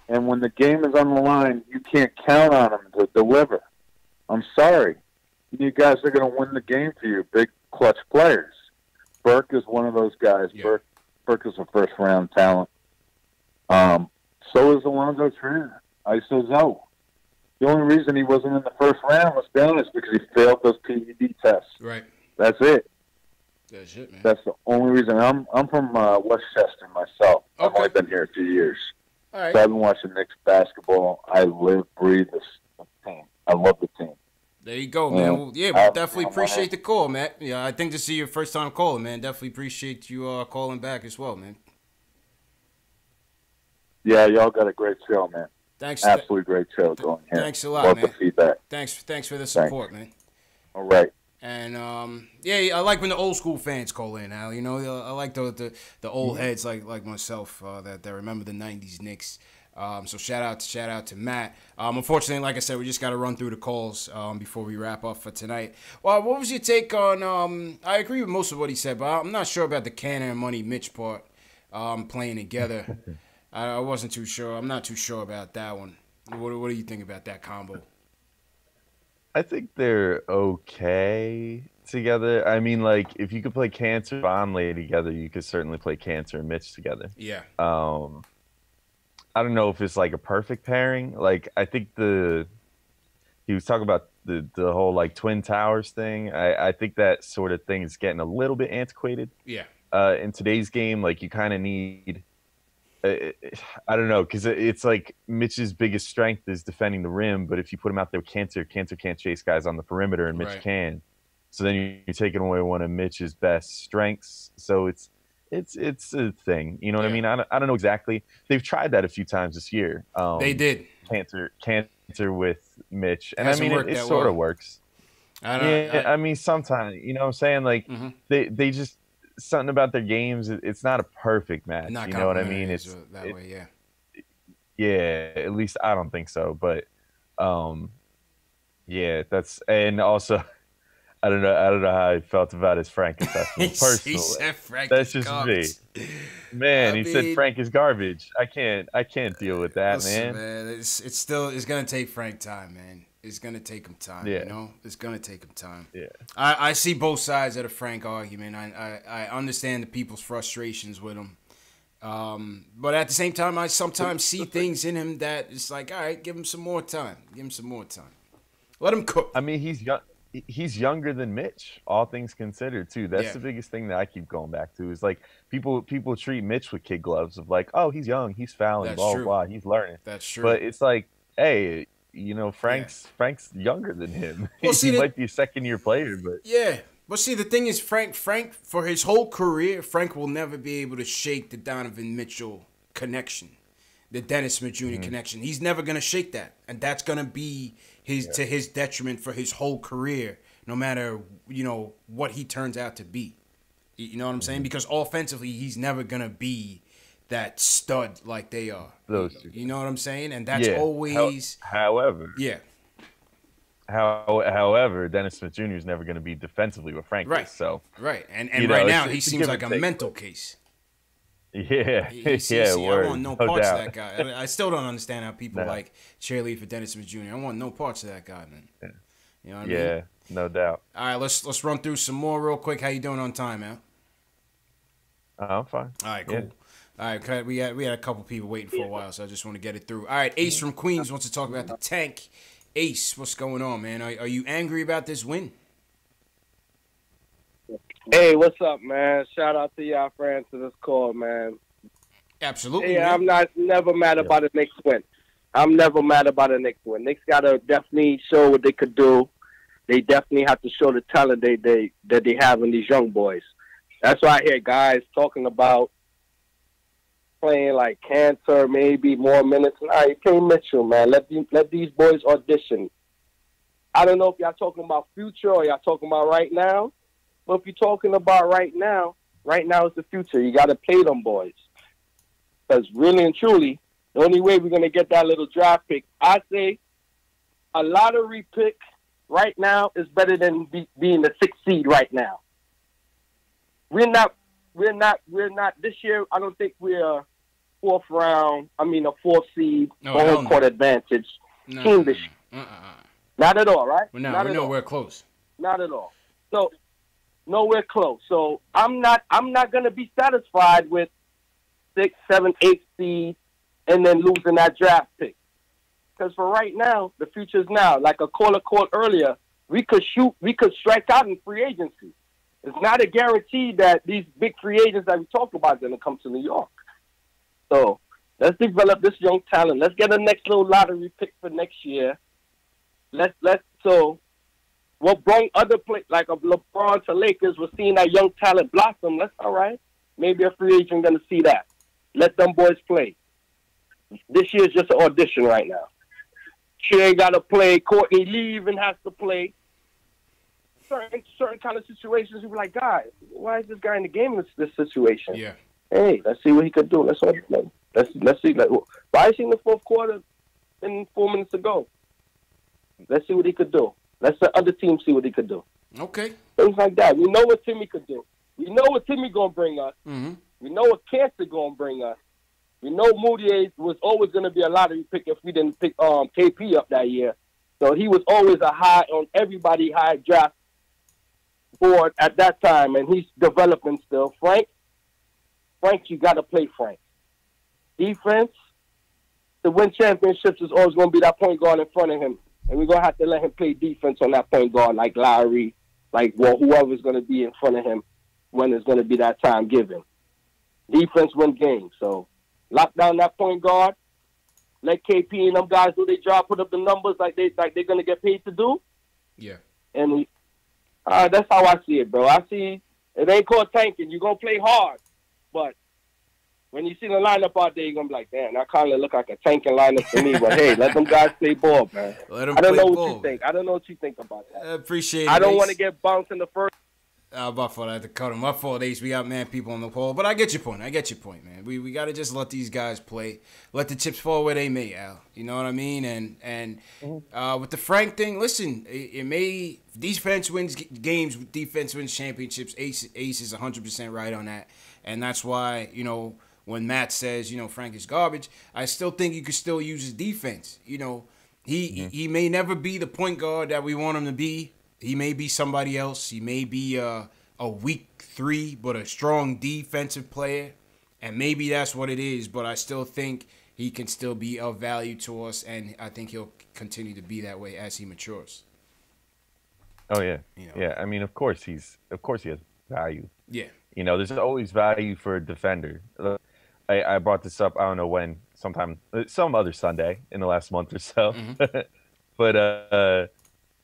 And when the game is on the line, you can't count on him to deliver. I'm sorry. You guys are going to win the game for you, big clutch players. Burke is one of those guys. Yeah. Burke is a first-round talent. So is Alonzo Trier, ISO Zoe. The only reason he wasn't in the first round, let's be honest, because he failed those PED tests. Right. That's it. That's it, man. That's the only reason. I'm from Westchester myself. Okay. I've only been here a few years. All right. So I've been watching Knicks basketball. I live, breathe this team. I love the team. There you go, man. Well, yeah, we definitely appreciate the call, man. Yeah, I think this is your first time calling, man. Definitely appreciate you calling back as well, man. Yeah, y'all got a great show, man. Thanks. Absolutely great show going here. Thanks a lot, love man. The feedback. Thanks for the support, man. All right. And yeah, I like when the old school fans call in, Al. You know, I like the old heads like myself that remember the '90s Knicks. So shout out to Matt. Unfortunately, like I said, we just got to run through the calls before we wrap up for tonight. Well, what was your take on? I agree with most of what he said, but I'm not sure about the Kanter and Money Mitch part playing together. I wasn't too sure. I'm not too sure about that one. What do you think about that combo? I think they're okay together. I mean, like, if you could play Kanter and Vonleh together, you could certainly play Kanter and Mitch together. Yeah. I don't know if it's like a perfect pairing. Like, I think he was talking about the whole like Twin Towers thing. I think that sort of thing is getting a little bit antiquated. Yeah. In today's game, like, you kind of need. I don't know, because it's like Mitch's biggest strength is defending the rim, but if you put him out there with Kanter can't chase guys on the perimeter, and Mitch can. So then you're taking away one of Mitch's best strengths. So it's a thing. You know what I mean? I don't know exactly. They've tried that a few times this year. They did. Kanter with Mitch, and I mean it sort of works. I mean sometimes, you know what I'm saying? Like they just. Something about their games, it's not a perfect match. You know what I mean? It's that way, yeah. Yeah, at least I don't think so. But yeah, and also I don't know how I felt about his Frank assessment personally. He said Frank That's just garbage. Me. Man, he said Frank is garbage. I can't deal with that, man. It's gonna take Frank time, man. It's going to take him time, you know? It's going to take him time. Yeah. I see both sides of the Frank argument. I understand the people's frustrations with him. But at the same time, I sometimes see things in him that it's like, all right, give him some more time. Give him some more time. Let him cook. I mean, he's younger than Mitch, all things considered, too. That's the biggest thing that I keep going back to is, like, people treat Mitch with kid gloves of, like, oh, he's young, he's fouling, blah, blah, blah, he's learning. That's true. But it's like, hey, you know, Frank's younger than him. Well, he might be a second-year player, but But see, the thing is, Frank, for his whole career, Frank will never be able to shake the Donovan Mitchell connection, the Dennis Smith Jr. connection. He's never gonna shake that, and that's gonna be to his detriment for his whole career, no matter what he turns out to be. You know what I'm saying? Because offensively, he's never gonna be that stud like they are. You know what I'm saying? And that's always. However, Dennis Smith Jr. is never going to be defensively with Frank. Right. So. Right. And right now he seems like a mental case. Yeah. I want no parts of that guy. I still don't understand how people like cheerlead for Dennis Smith Jr. I want no parts of that guy, man. Yeah. You know what I mean? Yeah, no doubt. All right, let's run through some more real quick. How you doing on time, man? I'm fine. All right, cool. Yeah. All right, we had a couple people waiting for a while, so I just want to get it through. All right, Ace from Queens wants to talk about the tank. Ace, what's going on, man? Are you angry about this win? Hey, what's up, man? Shout out to y'all for answering this call, man. Absolutely. Yeah, I'm never mad about a Knicks win. I'm never mad about a Knicks win. Knicks gotta definitely show what they could do. They definitely have to show the talent that they have in these young boys. That's why I hear guys talking about playing like Kanter, maybe more minutes. Nah, you play Mitchell, man. Let these boys audition. I don't know if y'all talking about future or y'all talking about right now. But if you're talking about right now is the future. You got to play them boys. Because really and truly, the only way we're going to get that little draft pick, I say a lottery pick right now is better than being the 6th seed right now. We're not this year. I don't think we're a 4th seed, home court advantage team this year. Not at all, right? We're nowhere close. Not at all. So nowhere close. So I'm not going to be satisfied with 6th, 7th, 8th seed and then losing that draft pick. Because for right now, the future is now. Like a caller called earlier, we could strike out in free agency. It's not a guarantee that these big free agents that we talked about are going to come to New York. So let's develop this young talent. Let's get a next little lottery pick for next year. So what brought other play like a LeBron to Lakers was seeing that young talent blossom. That's all right. Maybe a free agent going to see that. Let them boys play. This year's just an audition right now. Shea got to play. Courtney Lee even has to play. Certain kind of situations, you're like, guys, why is this guy in the game in this situation? Yeah. Hey, let's see what he could do. Let's see. Why is he in the 4th quarter and 4 minutes ago? Let's see what he could do. Let the other team see what he could do. Okay. Things like that. We know what Timmy could do. We know what Timmy going to bring us. Mm-hmm. We know what Kanter going to bring us. We know Moutier was always going to be a lottery pick if we didn't pick KP up that year. So he was always a high on everybody's high draft board at that time, and he's developing still. Frank, you got to play Frank. Defense, to win championships is always going to be that point guard in front of him. And we're going to have to let him play defense on that point guard like Lowry, whoever's going to be in front of him when it's going to be that time given. Defense win games. So lock down that point guard. Let KP and them guys do their job, put up the numbers like they're going to get paid to do. Yeah. And that's how I see it, bro. I see it ain't called tanking. You're going to play hard. But when you see the lineup out there, you're going to be like, damn, that kind of look like a tanking lineup to me. But, hey, let them guys play ball, man. Let them I don't play know ball. what you think. I don't know what you think about that. I appreciate it. I don't Ace. want to get bounced in the first. My fault. I had to cut him. My fault, Ace. We got people on the call. But I get your point, man. We got to just let these guys play. Let the chips fall where they may, Al. You know what I mean? And with the Frank thing, listen, it may – defense wins games, defense wins championships. Ace is 100% right on that. And that's why, when Matt says, Frank is garbage, I still think you could still use his defense. He may never be the point guard that we want him to be. He may be somebody else. He may be a weak 3, but a strong defensive player. And maybe that's what it is. But I still think he can still be of value to us. And I think he'll continue to be that way as he matures. Oh, yeah. Yeah, I mean, of course he has value. Yeah. There's always value for a defender. I brought this up, I don't know when, some other Sunday in the last month or so. Mm-hmm. But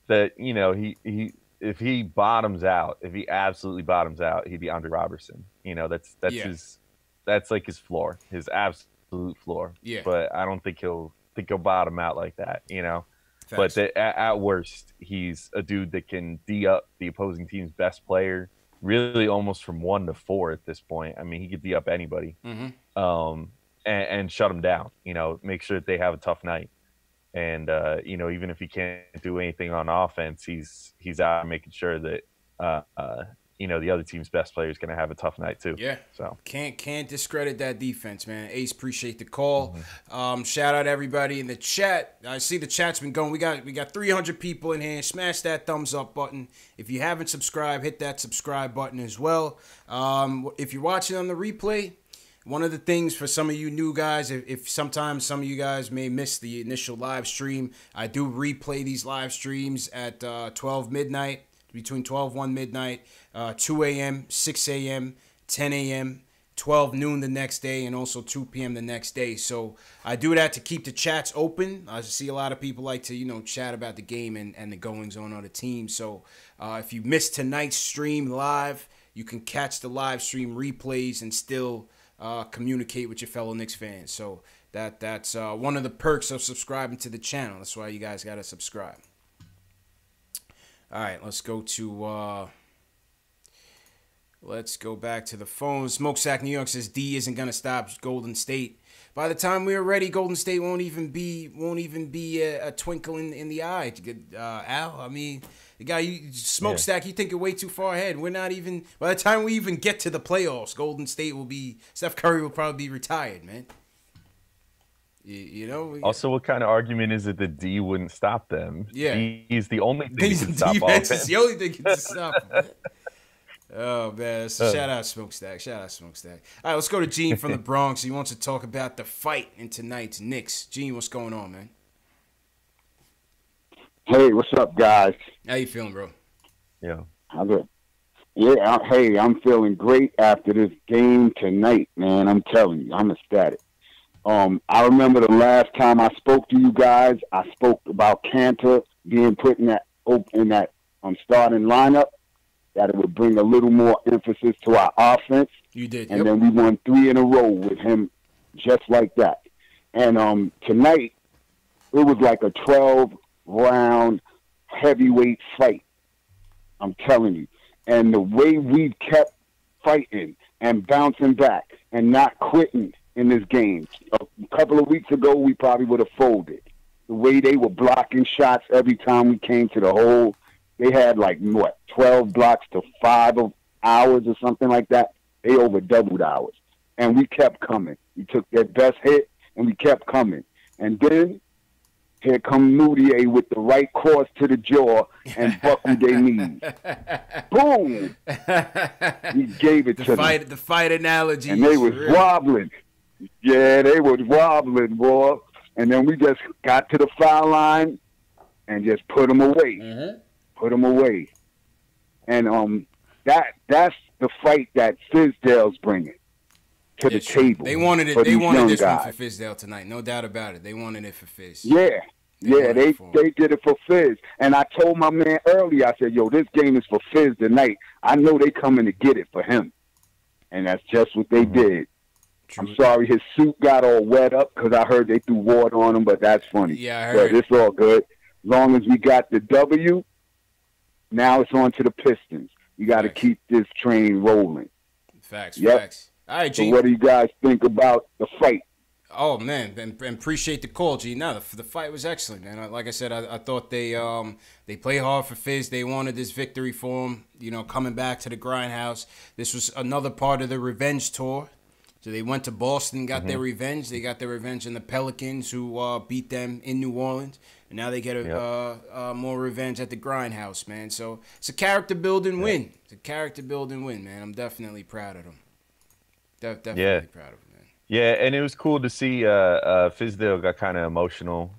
that he if he bottoms out, if he absolutely bottoms out, he'd be Andre Robertson. That's like his floor, his absolute floor. Yeah. But I don't think he'll bottom out like that. Facts. But at worst, he's a dude that can D up the opposing team's best player, really almost from 1 to 4 at this point. I mean, he could D up anybody, and shut them down. Make sure that they have a tough night. And even if he can't do anything on offense, he's out making sure that the other team's best player is going to have a tough night too. Yeah. So can't discredit that defense, man. Ace, appreciate the call. Shout out everybody in the chat. I see the chat's been going. We got 300 people in here. Smash that thumbs up button. If you haven't subscribed, hit that subscribe button as well. If you're watching on the replay, one of the things for some of you new guys, if sometimes some of you guys may miss the initial live stream, I do replay these live streams at 12 midnight. between 12, 1 midnight, 2 a.m., 6 a.m., 10 a.m., 12 noon the next day, and also 2 p.m. the next day. So I do that to keep the chats open. I see a lot of people like to, chat about the game and the goings-on of the team. So if you missed tonight's stream live, you can catch the live stream replays and still communicate with your fellow Knicks fans. So that's one of the perks of subscribing to the channel. That's why you guys got to subscribe. All right, let's go to... Let's go back to the phone. Smokestack New York says D isn't gonna stop Golden State. By the time we're ready, Golden State won't even be a twinkle in the eye. Al, I mean, the guy Smokestack, you thinking way too far ahead. We're not even. By the time we even get to the playoffs, Golden State will be. Steph Curry will probably be retired, man. Also, what kind of argument is it that D wouldn't stop them? Yeah, he's the only thing that can stop defense offense. is the only thing that can stop them. Oh, man. Shout out Smokestack. All right, let's go to Gene from the Bronx. He wants to talk about the fight in tonight's Knicks. Gene, what's going on, man? Hey, what's up, guys? How you feeling, bro? Yeah. I'm good. Yeah, hey, I'm feeling great after this game tonight, man. I'm telling you, I'm ecstatic. I remember the last time I spoke to you guys, I spoke about Kanter being put in that starting lineup, that it would bring a little more emphasis to our offense. You did, and then we won 3 in a row with him just like that. And tonight, it was like a 12-round heavyweight fight. I'm telling you. And the way we kept fighting and bouncing back and not quitting in this game. A couple of weeks ago, we probably would have folded. The way they were blocking shots every time we came to the hole, they had 12 blocks to 5 of ours or something like that. They over doubled ours. And we kept coming. We took their best hit, and we kept coming. And then here come Moutier with the right cross to the jaw and buckled their knees. Boom! He gave it to them. The fight analogy. And they was wobbling. Yeah, they was wobbling, boy. And then we just got to the foul line and just put them away. Mm-hmm. Put them away. And that's the fight that Fizdale's bringing to the table. They wanted it. They wanted this one for Fizdale tonight, no doubt about it. They wanted it for Fizz. Yeah, they did it for Fizz. And I told my man earlier, I said, "Yo, this game is for Fizz tonight. I know they coming to get it for him." And that's just what they did. I'm sorry his suit got all wet up because I heard they threw water on him, but that's funny. Yeah, I heard. But it's all good. As long as we got the W, now it's on to the Pistons. You got to keep this train rolling. Facts. Yep. Facts. All right, G. So what do you guys think about the fight? Oh, man, and appreciate the call, G. No, the fight was excellent, man. Like I said, I thought they played hard for Fizz. They wanted this victory for him, coming back to the grindhouse. This was another part of the revenge tour. So they went to Boston, got their revenge. They got their revenge on the Pelicans, who beat them in New Orleans. And now they get more revenge at the grindhouse, man. So it's a character-building win. It's a character-building win, man. I'm definitely proud of them. Definitely proud of them, man. Yeah, and it was cool to see Fizdale got kind of emotional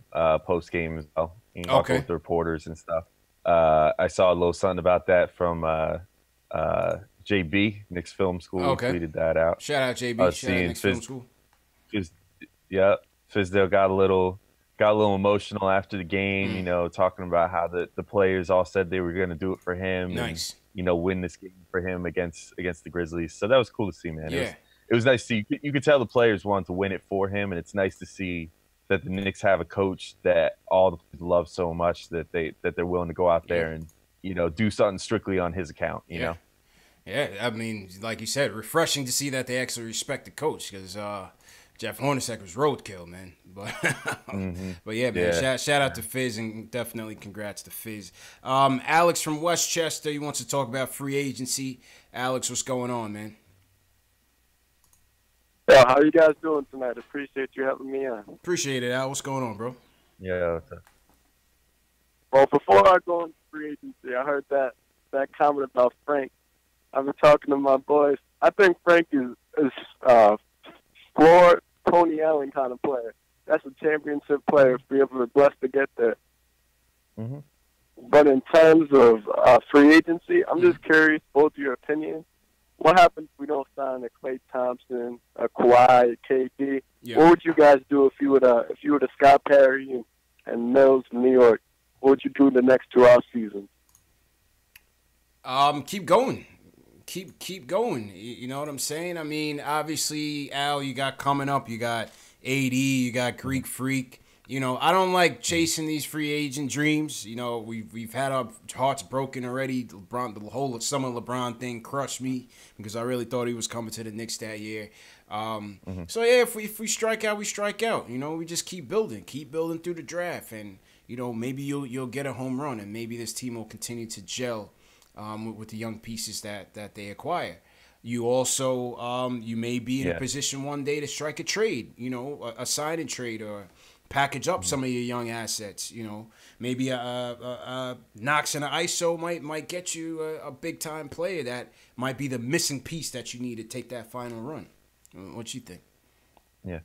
post-game as well. Talking with the reporters and stuff. I saw a little something about that from JB, Knicks Film School, tweeted that out. Shout out JB, shout out Knicks Film School. Fizdale got a little emotional after the game, talking about how the players all said they were going to do it for him. Nice. And, win this game for him against the Grizzlies. So that was cool to see, man. Yeah. It was nice to see. You could tell the players wanted to win it for him, and it's nice to see that the Knicks have a coach that all the players love so much that they're willing to go out there and, do something strictly on his account, you know? Yeah, I mean, like you said, refreshing to see that they actually respect the coach because Jeff Hornacek was roadkill, man. But but yeah, man, shout out to Fizz and definitely congrats to Fizz. Alex from Westchester, he wants to talk about free agency. Alex, what's going on, man? Yeah, how you guys doing tonight? Appreciate you having me on. Appreciate it, Al. What's going on, bro? Yeah. Well, before I go into free agency, I heard that comment about Frank. I've been talking to my boys. I think Frank is floor Tony Allen kind of player. That's a championship player. Be able to bless to get there. Mm-hmm. But in terms of free agency, I'm just curious, both your opinions. What happens if we don't sign a Klay Thompson, a Kawhi, a KD? Yeah. What would you guys do if you were the Scott Perry and Mills in New York? What would you do the next 2 off seasons? Keep going. Keep going. You know what I'm saying? I mean, obviously, Al, you got coming up. You got AD. You got Greek Freak. You know, I don't like chasing these free agent dreams. You know, we've had our hearts broken already. LeBron, the whole summer LeBron thing crushed me because I really thought he was coming to the Knicks that year. So yeah, if we strike out, we strike out. You know, we just keep building through the draft, and you know, maybe you'll get a home run, and maybe this team will continue to gel with the young pieces that they acquire. You also you may be in a position one day to strike a trade. You know, a sign and trade or package up some of your young assets. You know, maybe a Knox and an ISO might get you a big time player that might be the missing piece that you need to take that final run. What you think? Yeah,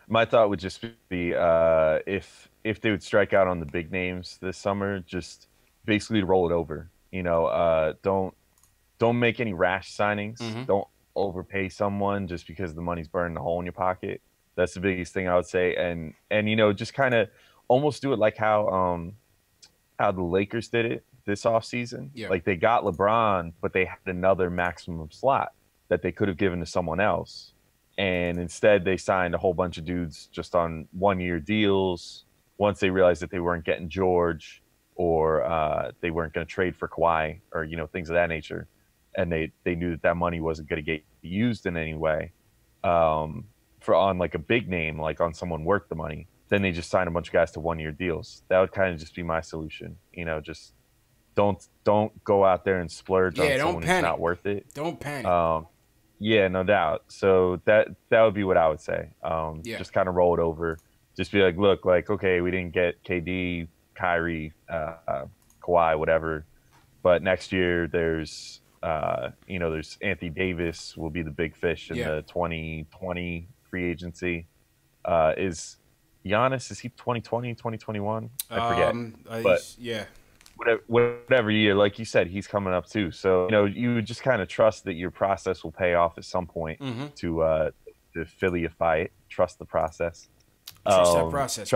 my thought would just be if they would strike out on the big names this summer, just basically roll it over. You know, don't make any rash signings. Don't overpay someone just because the money's burning a hole in your pocket. That's the biggest thing I would say, and you know, just kind of almost do it like how the Lakers did it this offseason. Yeah. Like they got LeBron, but they had another maximum slot that they could have given to someone else, and instead they signed a whole bunch of dudes just on 1-year deals. Once they realized that they weren't getting George, or they weren't going to trade for Kawhi, or you know, things of that nature, and they knew that money wasn't going to get used in any way. For on like a big name, like on someone worth the money, then they just sign a bunch of guys to 1-year deals. That would kind of just be my solution. You know, just don't go out there and splurge on someone who's not worth it. Don't panic. Yeah, no doubt. So that would be what I would say. Just kind of roll it over. Just be like, look, like, okay, we didn't get KD, Kyrie, Kawhi, whatever, but next year there's there's Anthony Davis will be the big fish in the 2020 free agency. Is Giannis, is he 2020, 2021? I forget. But yeah. Whatever year, like you said, he's coming up too. So, you know, you just kind of trust that your process will pay off at some point to Phillyify it. Trust the process. Trust that process.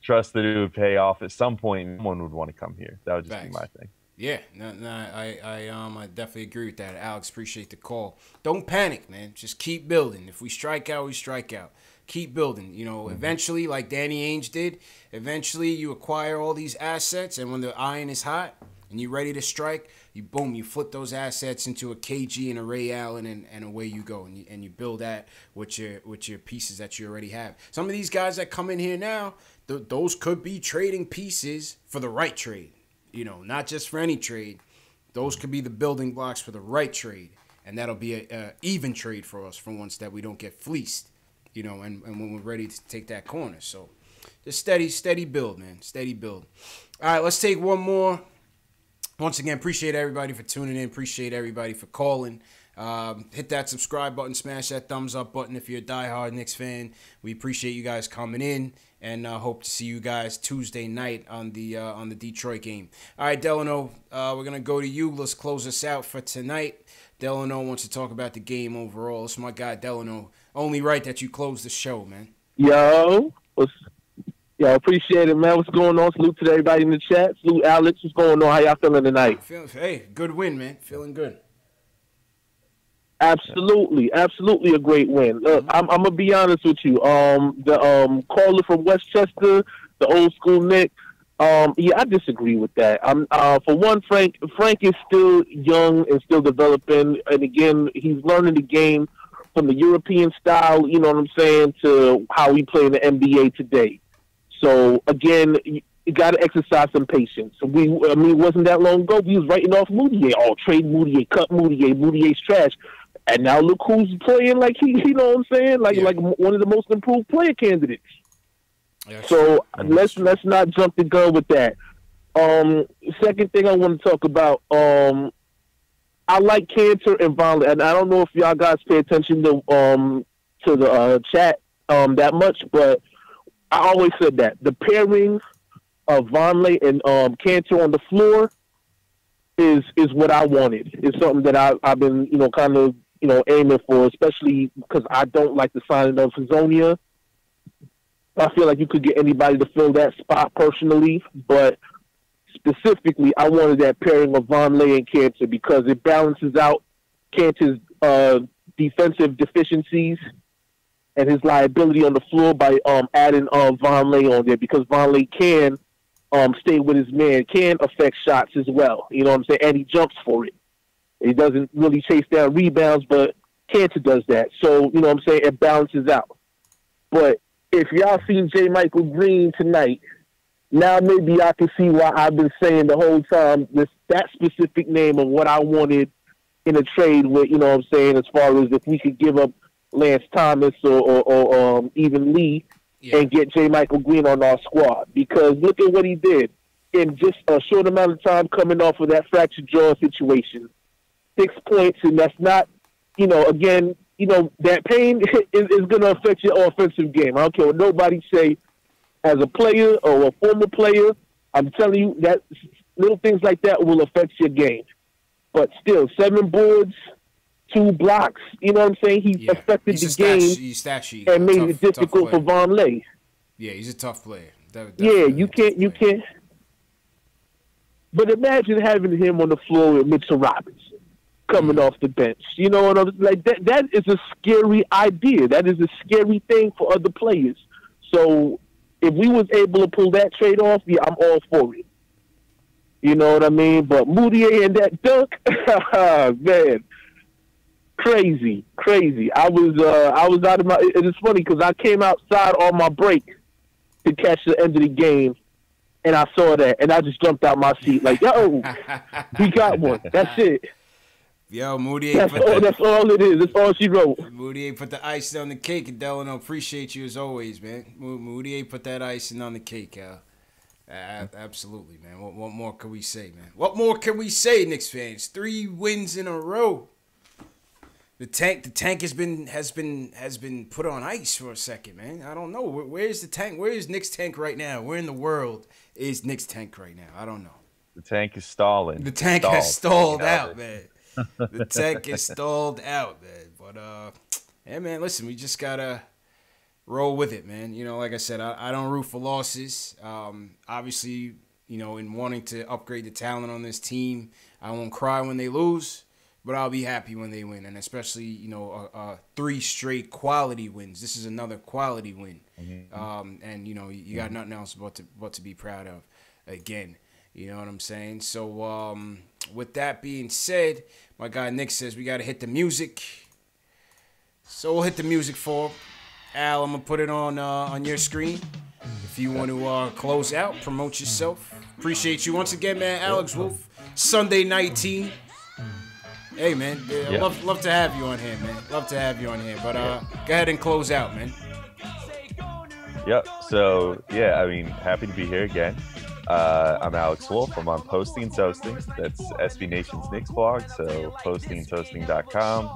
Trust that it would pay off at some point and someone would want to come here. That would just be my thing. Yeah, I definitely agree with that. Alex, appreciate the call. Don't panic, man. Just keep building. If we strike out, we strike out. Keep building. You know, eventually, like Danny Ainge did, eventually you acquire all these assets, and when the iron is hot and you're ready to strike, you flip those assets into a KG and a Ray Allen, and away you go, and you build that with your pieces that you already have. Some of these guys that come in here now, those could be trading pieces for the right trade. You know, not just for any trade. Those could be the building blocks for the right trade. And that'll be a even trade for us for once that we don't get fleeced, you know, and when we're ready to take that corner. So just steady build, man. Steady build. All right, let's take one more. Once again, appreciate everybody for tuning in. Appreciate everybody for calling. Hit that subscribe button. Smash that thumbs up button if you're a diehard Knicks fan. We appreciate you guys coming in. And hope to see you guys Tuesday night on the Detroit game. All right, Delano, we're going to go to you. Let's close this out for tonight. Delano wants to talk about the game overall. It's my guy, Delano. Only right that you close the show, man. Yo, appreciate it, man. What's going on? Salute to everybody in the chat. Salute Alex. What's going on? How y'all feeling tonight? Hey, good win, man. Feeling good. Absolutely a great win. Look, I'm gonna be honest with you. The caller from Westchester, the old school Nick. Yeah, I disagree with that. For one, Frank is still young and still developing, and again, he's learning the game from the European style. You know what I'm saying, to how we play in the NBA today. So again, you got to exercise some patience. It wasn't that long ago we was writing off Moutier. Oh, trade Moutier, cut Moutier, Moutier's trash. And now look who's playing like he, you know what I'm saying? Like one of the most improved player candidates. Yeah, so let's not jump the gun with that. Second thing I want to talk about, I like Kanter and Vonleh, and I don't know if y'all guys pay attention to the chat that much, but I always said that the pairing Vonleh and Kanter on the floor is what I wanted. It's something that I've been, kind of, aiming for, especially because I don't like the signing of Hazonia. I feel like you could get anybody to fill that spot personally, but specifically, I wanted that pairing of Vonleh and Kanter because it balances out Kanter's defensive deficiencies and his liability on the floor by adding Vonleh on there, because Vonleh can stay with his man, can affect shots as well. You know what I'm saying? And he jumps for it. He doesn't really chase down rebounds, but Kanter does that. So, you know what I'm saying? It balances out. But if y'all seen J. Michael Green tonight, now maybe I can see why I've been saying the whole time that specific name of what I wanted in a trade with, you know what I'm saying, as far as if we could give up Lance Thomas or even Lee and get J. Michael Green on our squad. Because look at what he did in just a short amount of time coming off of that fractured jaw situation. 6 points, and that's not, again, that pain is going to affect your offensive game. I don't care what nobody say. As a player or a former player, I'm telling you that little things like that will affect your game. But still, 7 boards, 2 blocks, you know what I'm saying? He affected the game and made it difficult for Vonleh. Yeah, he's a tough player. Yeah, you can't. But imagine having him on the floor with Mitchell Robinson coming off the bench. You know what I'm like? That is a scary idea. That is a scary thing for other players. So if we was able to pull that trade off, yeah, I'm all for it. You know what I mean? But Moutier and that dunk, man, crazy. I was out of my. It is funny because I came outside on my break to catch the end of the game, and I saw that, and I just jumped out my seat like, yo, we got one. That's it. Yo, Moutier. That's all it is. That's all she wrote. Moutier put the icing on the cake, and Delano, appreciate you as always, man. Moutier put that icing on the cake, absolutely, man. What more can we say, man? What more can we say, Knicks fans? 3 wins in a row. The tank has been put on ice for a second, man. I don't know. Where's the tank? Where is Knicks tank right now? Where in the world is Knicks tank right now? I don't know. The tank is stalling. The tank has stalled out, man. The tank is stalled out, man. But yeah, man. Listen, we just gotta roll with it, man. Like I said, I don't root for losses. Obviously, in wanting to upgrade the talent on this team, I won't cry when they lose, but I'll be happy when they win, and especially 3 straight quality wins. This is another quality win, and you got nothing else but to be proud of. Again, you know what I'm saying? So with that being said, my guy Nick says we got to hit the music. So we'll hit the music for him. Al, I'm going to put it on your screen. If you want to close out, promote yourself. Appreciate you once again, man. Alex Wolf, Sunday night team. Hey, man, love to have you on here, man. Love to have you on here. But go ahead and close out, man. Yep. So, happy to be here again. I'm Alex Wolf. I'm on Posting and Toasting. That's SB Nation's Knicks blog. So postingandtoasting.com.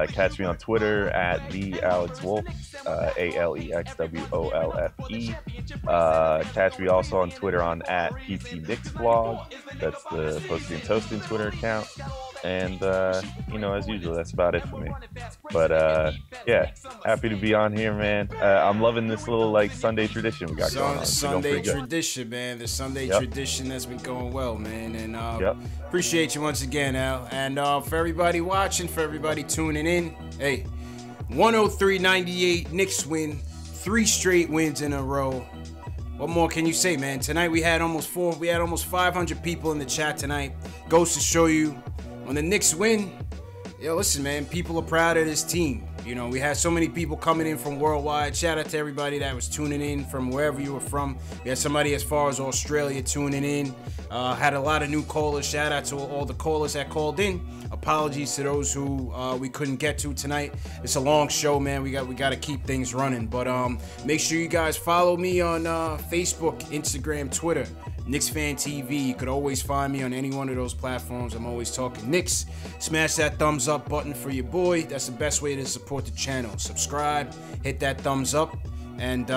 Catch me on Twitter at @TheAlexWolf, ALEXWOLFE. Catch me also on Twitter on @PTKnicksblog. That's the Posting and Toasting Twitter account. And as usual, that's about it for me. But happy to be on here, man. I'm loving this little Sunday tradition we got going on. Sunday tradition, man. The Sunday tradition that's been going well, man. And appreciate you once again, Al. And for everybody watching, for everybody tuning in, hey, 103-98 Knicks win, 3 straight wins in a row. What more can you say, man? Tonight we had almost 500 people in the chat tonight. Goes to show you, when the Knicks win, listen, man, people are proud of this team. We had so many people coming in from worldwide. Shout out to everybody that was tuning in from wherever you were from. We had somebody as far as Australia tuning in. Had a lot of new callers. Shout out to all the callers that called in. Apologies to those who we couldn't get to tonight. It's a long show, man. We got to keep things running. But make sure you guys follow me on Facebook, Instagram, Twitter. KnicksFanTV. You could always find me on any one of those platforms. I'm always talking Knicks. Smash that thumbs up button for your boy. That's the best way to support the channel. Subscribe, hit that thumbs up. And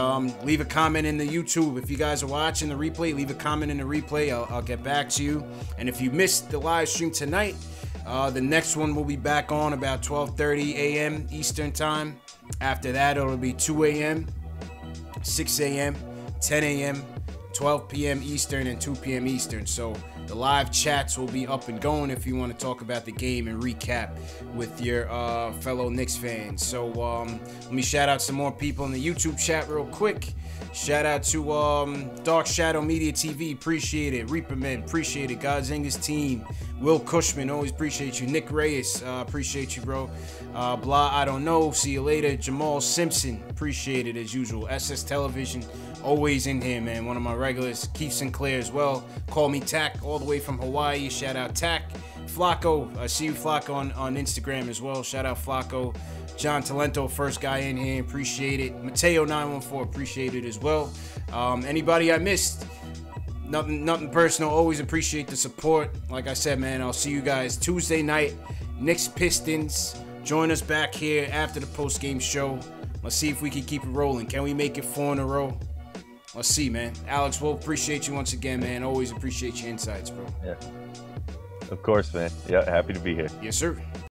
leave a comment in the YouTube. If you guys are watching the replay, leave a comment in the replay. I'll get back to you. And if you missed the live stream tonight, the next one will be back on about 12:30 a.m. Eastern time. After that, it'll be 2 a.m., 6 a.m., 10 a.m., 12 p.m. Eastern, and 2 p.m. Eastern. So the live chats will be up and going if you want to talk about the game and recap with your fellow Knicks fans. So let me shout out some more people in the YouTube chat real quick. Shout out to Dark Shadow Media TV, appreciate it. Reaperman, appreciate it. Godzinga's team. Will Cushman, always appreciate you. Nick Reyes, appreciate you, bro. Blah, I don't know. See you later. Jamal Simpson, appreciate it as usual. SS Television, always in here, man. One of my regulars. Keith Sinclair as well. Call me Tack, all the way from Hawaii. Shout out Tack. Flacco, I see you, Flacco, on Instagram as well. Shout out Flacco. John Talento, first guy in here, appreciate it. Mateo914, appreciate it as well. Anybody I missed, nothing personal, always appreciate the support. Like I said, man, I'll see you guys Tuesday night. Knicks Pistons, join us back here after the post-game show. Let's see if we can keep it rolling. Can we make it 4 in a row? Let's see, man. Alex Wolf, appreciate you once again, man. Always appreciate your insights, bro. Yeah. Of course, man. Yeah, happy to be here. Yes, sir.